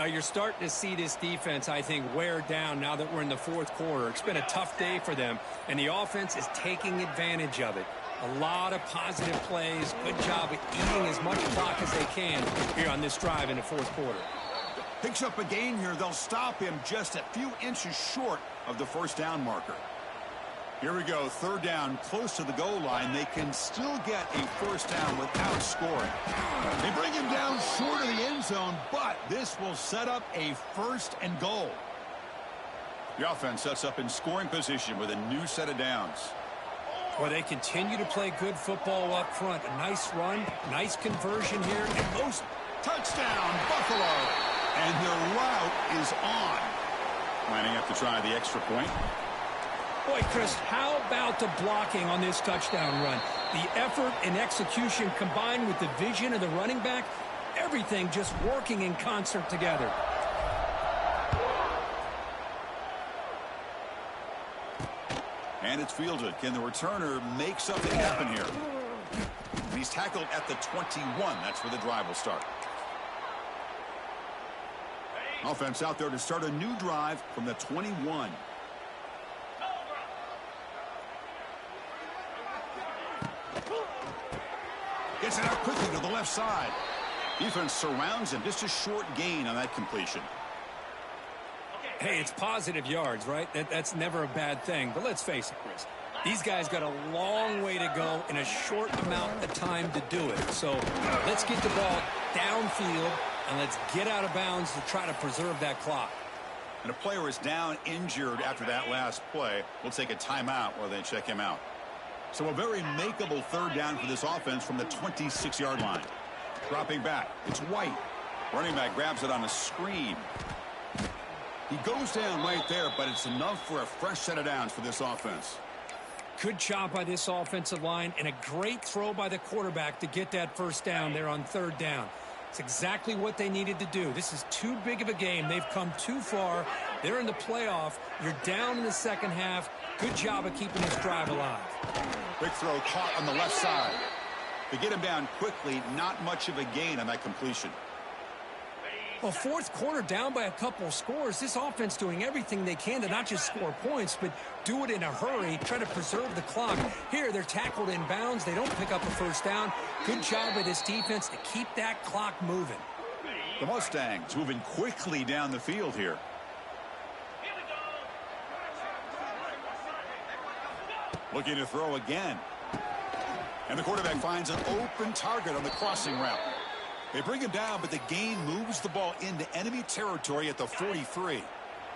You're starting to see this defense, I think, wear down now that we're in the 4th quarter. It's been a tough day for them, and the offense is taking advantage of it. A lot of positive plays. Good job of eating as much clock as they can here on this drive in the 4th quarter. Picks up a gain here. They'll stop him just a few inches short of the first down marker. Here we go. 3rd down, close to the goal line. They can still get a first down without scoring. They bring him down short of the end zone, but this will set up a 1st and goal. The offense sets up in scoring position with a new set of downs. Well, they continue to play good football up front. A nice run, nice conversion here, and most touchdown, Buffalo. And their route is on. Lining up to try the extra point. Boy, Chris, how about the blocking on this touchdown run? The effort and execution combined with the vision of the running back, everything just working in concert together. And it's fielded. Can the returner make something happen here? He's tackled at the 21. That's where the drive will start. Offense out there to start a new drive from the 21. Gets it out quickly to the left side. Defense surrounds him. Just a short gain on that completion. Hey, it's positive yards, right? That's never a bad thing. But let's face it, Chris. These guys got a long way to go in a short amount of time to do it. So let's get the ball downfield, and let's get out of bounds to try to preserve that clock. And a player is down injured after that last play. We'll take a timeout while they check him out. So a very makeable third down for this offense from the 26-yard line. Dropping back. It's White. Running back grabs it on a screen. He goes down right there, but it's enough for a fresh set of downs for this offense. Good job by this offensive line and a great throw by the quarterback to get that first down there on third down. It's exactly what they needed to do. This is too big of a game. They've come too far. They're in the playoff. You're down in the second half. Good job of keeping this drive alive. Big throw caught on the left side. To get him down quickly, not much of a gain on that completion. Well, fourth quarter down by a couple of scores. This offense doing everything they can to not just score points, but do it in a hurry, try to preserve the clock. Here, they're tackled in bounds. They don't pick up a first down. Good job by this defense to keep that clock moving. The Mustangs moving quickly down the field here. Looking to throw again. And the quarterback finds an open target on the crossing route. They bring him down, but the gain moves the ball into enemy territory at the 43.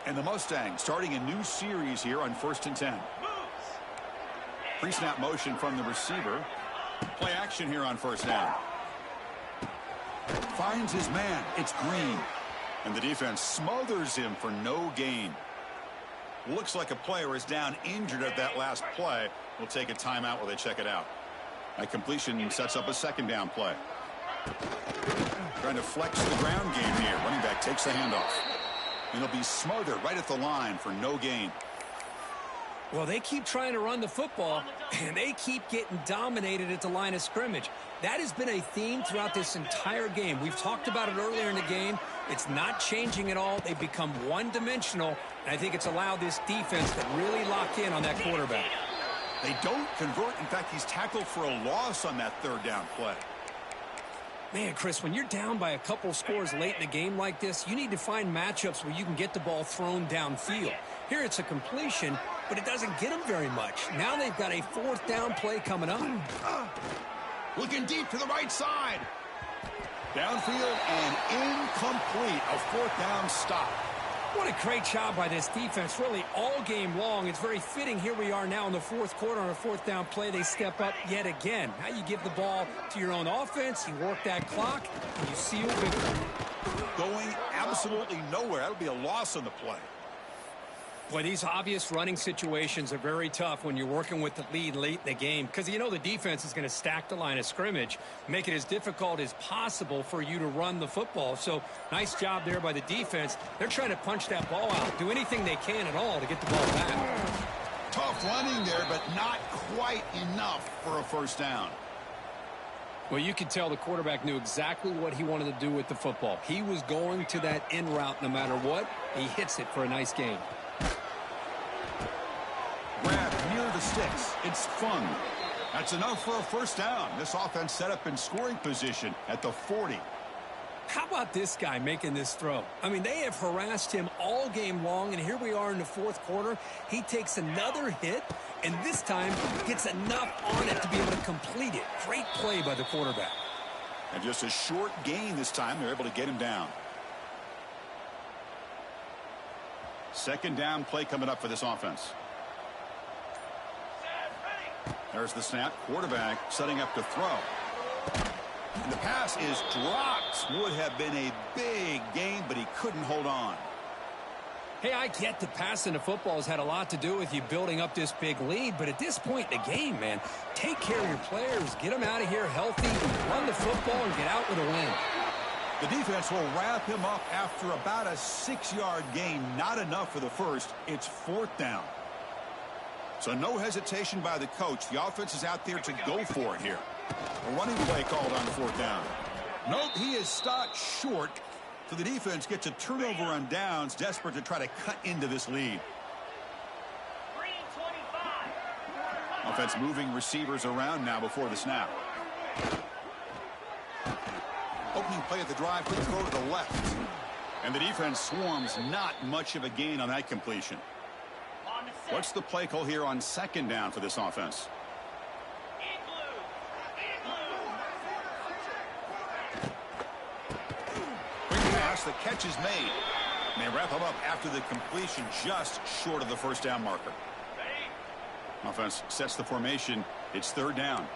And the Mustangs starting a new series here on 1st and 10. Pre-snap motion from the receiver. Play action here on first down. Finds his man. It's Green. And the defense smothers him for no gain. Looks like a player is down injured at that last play. We'll take a timeout while they check it out. That completion sets up a second down play. Trying to flex the ground game here. Running back takes the handoff. And he'll be smothered right at the line for no gain. Well, they keep trying to run the football, and they keep getting dominated at the line of scrimmage. That has been a theme throughout this entire game. We've talked about it earlier in the game. It's not changing at all. They've become one-dimensional, and I think it's allowed this defense to really lock in on that quarterback. They don't convert. In fact, he's tackled for a loss on that third down play. Man, Chris, when you're down by a couple scores late in a game like this, you need to find matchups where you can get the ball thrown downfield. Here it's a completion, but it doesn't get them very much. Now they've got a fourth down play coming up. Looking deep to the right side. Downfield and incomplete. A fourth down stop. What a great job by this defense, really all game long. It's very fitting. Here we are now in the fourth quarter on a fourth down play. They step up yet again. Now you give the ball to your own offense, you work that clock, and you seal victory. Going absolutely nowhere. That'll be a loss on the play. Boy, these obvious running situations are very tough when you're working with the lead late in the game because you know the defense is going to stack the line of scrimmage, make it as difficult as possible for you to run the football. So nice job there by the defense. They're trying to punch that ball out, do anything they can at all to get the ball back. Tough running there, but not quite enough for a first down. Well, you could tell the quarterback knew exactly what he wanted to do with the football. He was going to that in route no matter what. He hits it for a nice gain. Grab near the sticks. It's Fung. That's enough for a first down. This offense set up in scoring position at the 40. How about this guy making this throw? I mean, they have harassed him all game long, and here we are in the fourth quarter. He takes another hit, and this time gets enough on it to be able to complete it. Great play by the quarterback. And just a short gain this time. They're able to get him down. Second down play coming up for this offense. There's the snap. Quarterback setting up to throw. And the pass is dropped. Would have been a big gain, but he couldn't hold on. Hey, I get the passing the football has had a lot to do with you building up this big lead, but at this point in the game, man, take care of your players. Get them out of here healthy, run the football, and get out with a win. The defense will wrap him up after about a 6-yard gain. Not enough for the first. It's 4th down. So no hesitation by the coach. The offense is out there to go for it here. A running play called on 4th down. Nope, he is stopped short. So the defense gets a turnover on downs, desperate to try to cut into this lead. 3:25. Offense moving receivers around now before the snap. Opening play of the drive, quick throw to the left. And the defense swarms, not much of a gain on that completion. What's the play call here on 2nd down for this offense? The catch is made. And they wrap him up after the completion, just short of the 1st down marker. Offense sets the formation. It's 3rd down.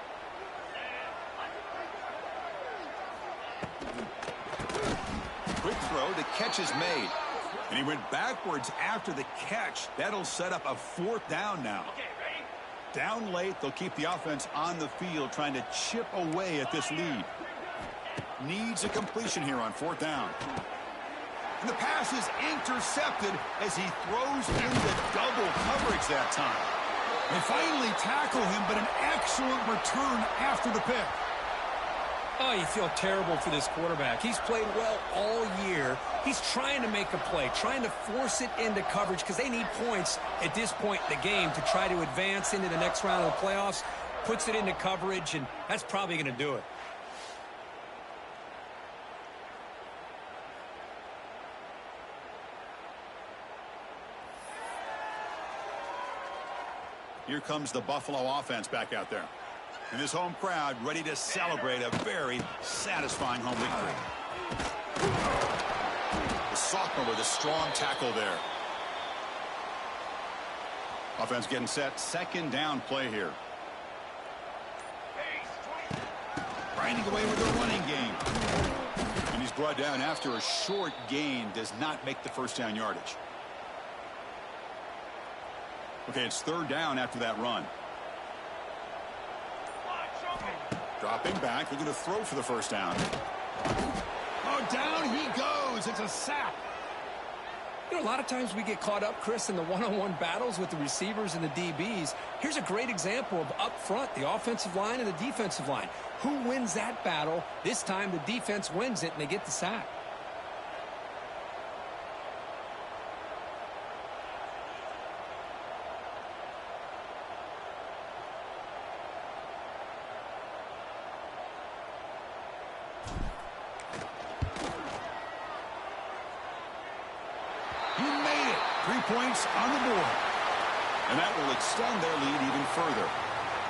Quick throw. The catch is made. And he went backwards after the catch. That'll set up a 4th down now. Down late, they'll keep the offense on the field trying to chip away at this lead. Needs a completion here on 4th down. And the pass is intercepted as he throws into double coverage that time. They finally tackle him, but an excellent return after the pick. Oh, you feel terrible for this quarterback. He's played well all year. He's trying to make a play, trying to force it into coverage because they need points at this point in the game to try to advance into the next round of the playoffs. Puts it into coverage, and that's probably going to do it. Here comes the Buffalo offense back out there. And this home crowd ready to celebrate a very satisfying home victory. The sophomore with a strong tackle there. Offense getting set. 2nd down play here. Grinding away with a running game. And he's brought down after a short gain. Does not make the 1st down yardage. Okay, it's 3rd down after that run. Dropping back. They're going to throw for the 1st down. Oh, down he goes. It's a sack. You know, a lot of times we get caught up, Chris, in the one-on-one battles with the receivers and the DBs. Here's a great example of up front, the offensive line and the defensive line. Who wins that battle? This time the defense wins it, and they get the sack. He made it. 3 points on the board. And that will extend their lead even further.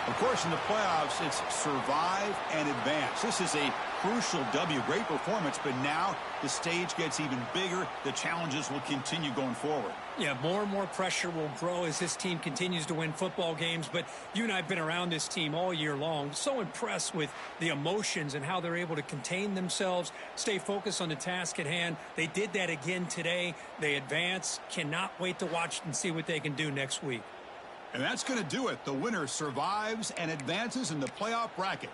Of course, in the playoffs, it's survive and advance. This is a crucial W. Great performance, but now the stage gets even bigger. The challenges will continue going forward. Yeah, more and more pressure will grow as this team continues to win football games. But you and I have been around this team all year long. So impressed with the emotions and how they're able to contain themselves, stay focused on the task at hand. They did that again today. They advance. Cannot wait to watch and see what they can do next week. And that's going to do it. The winner survives and advances in the playoff bracket.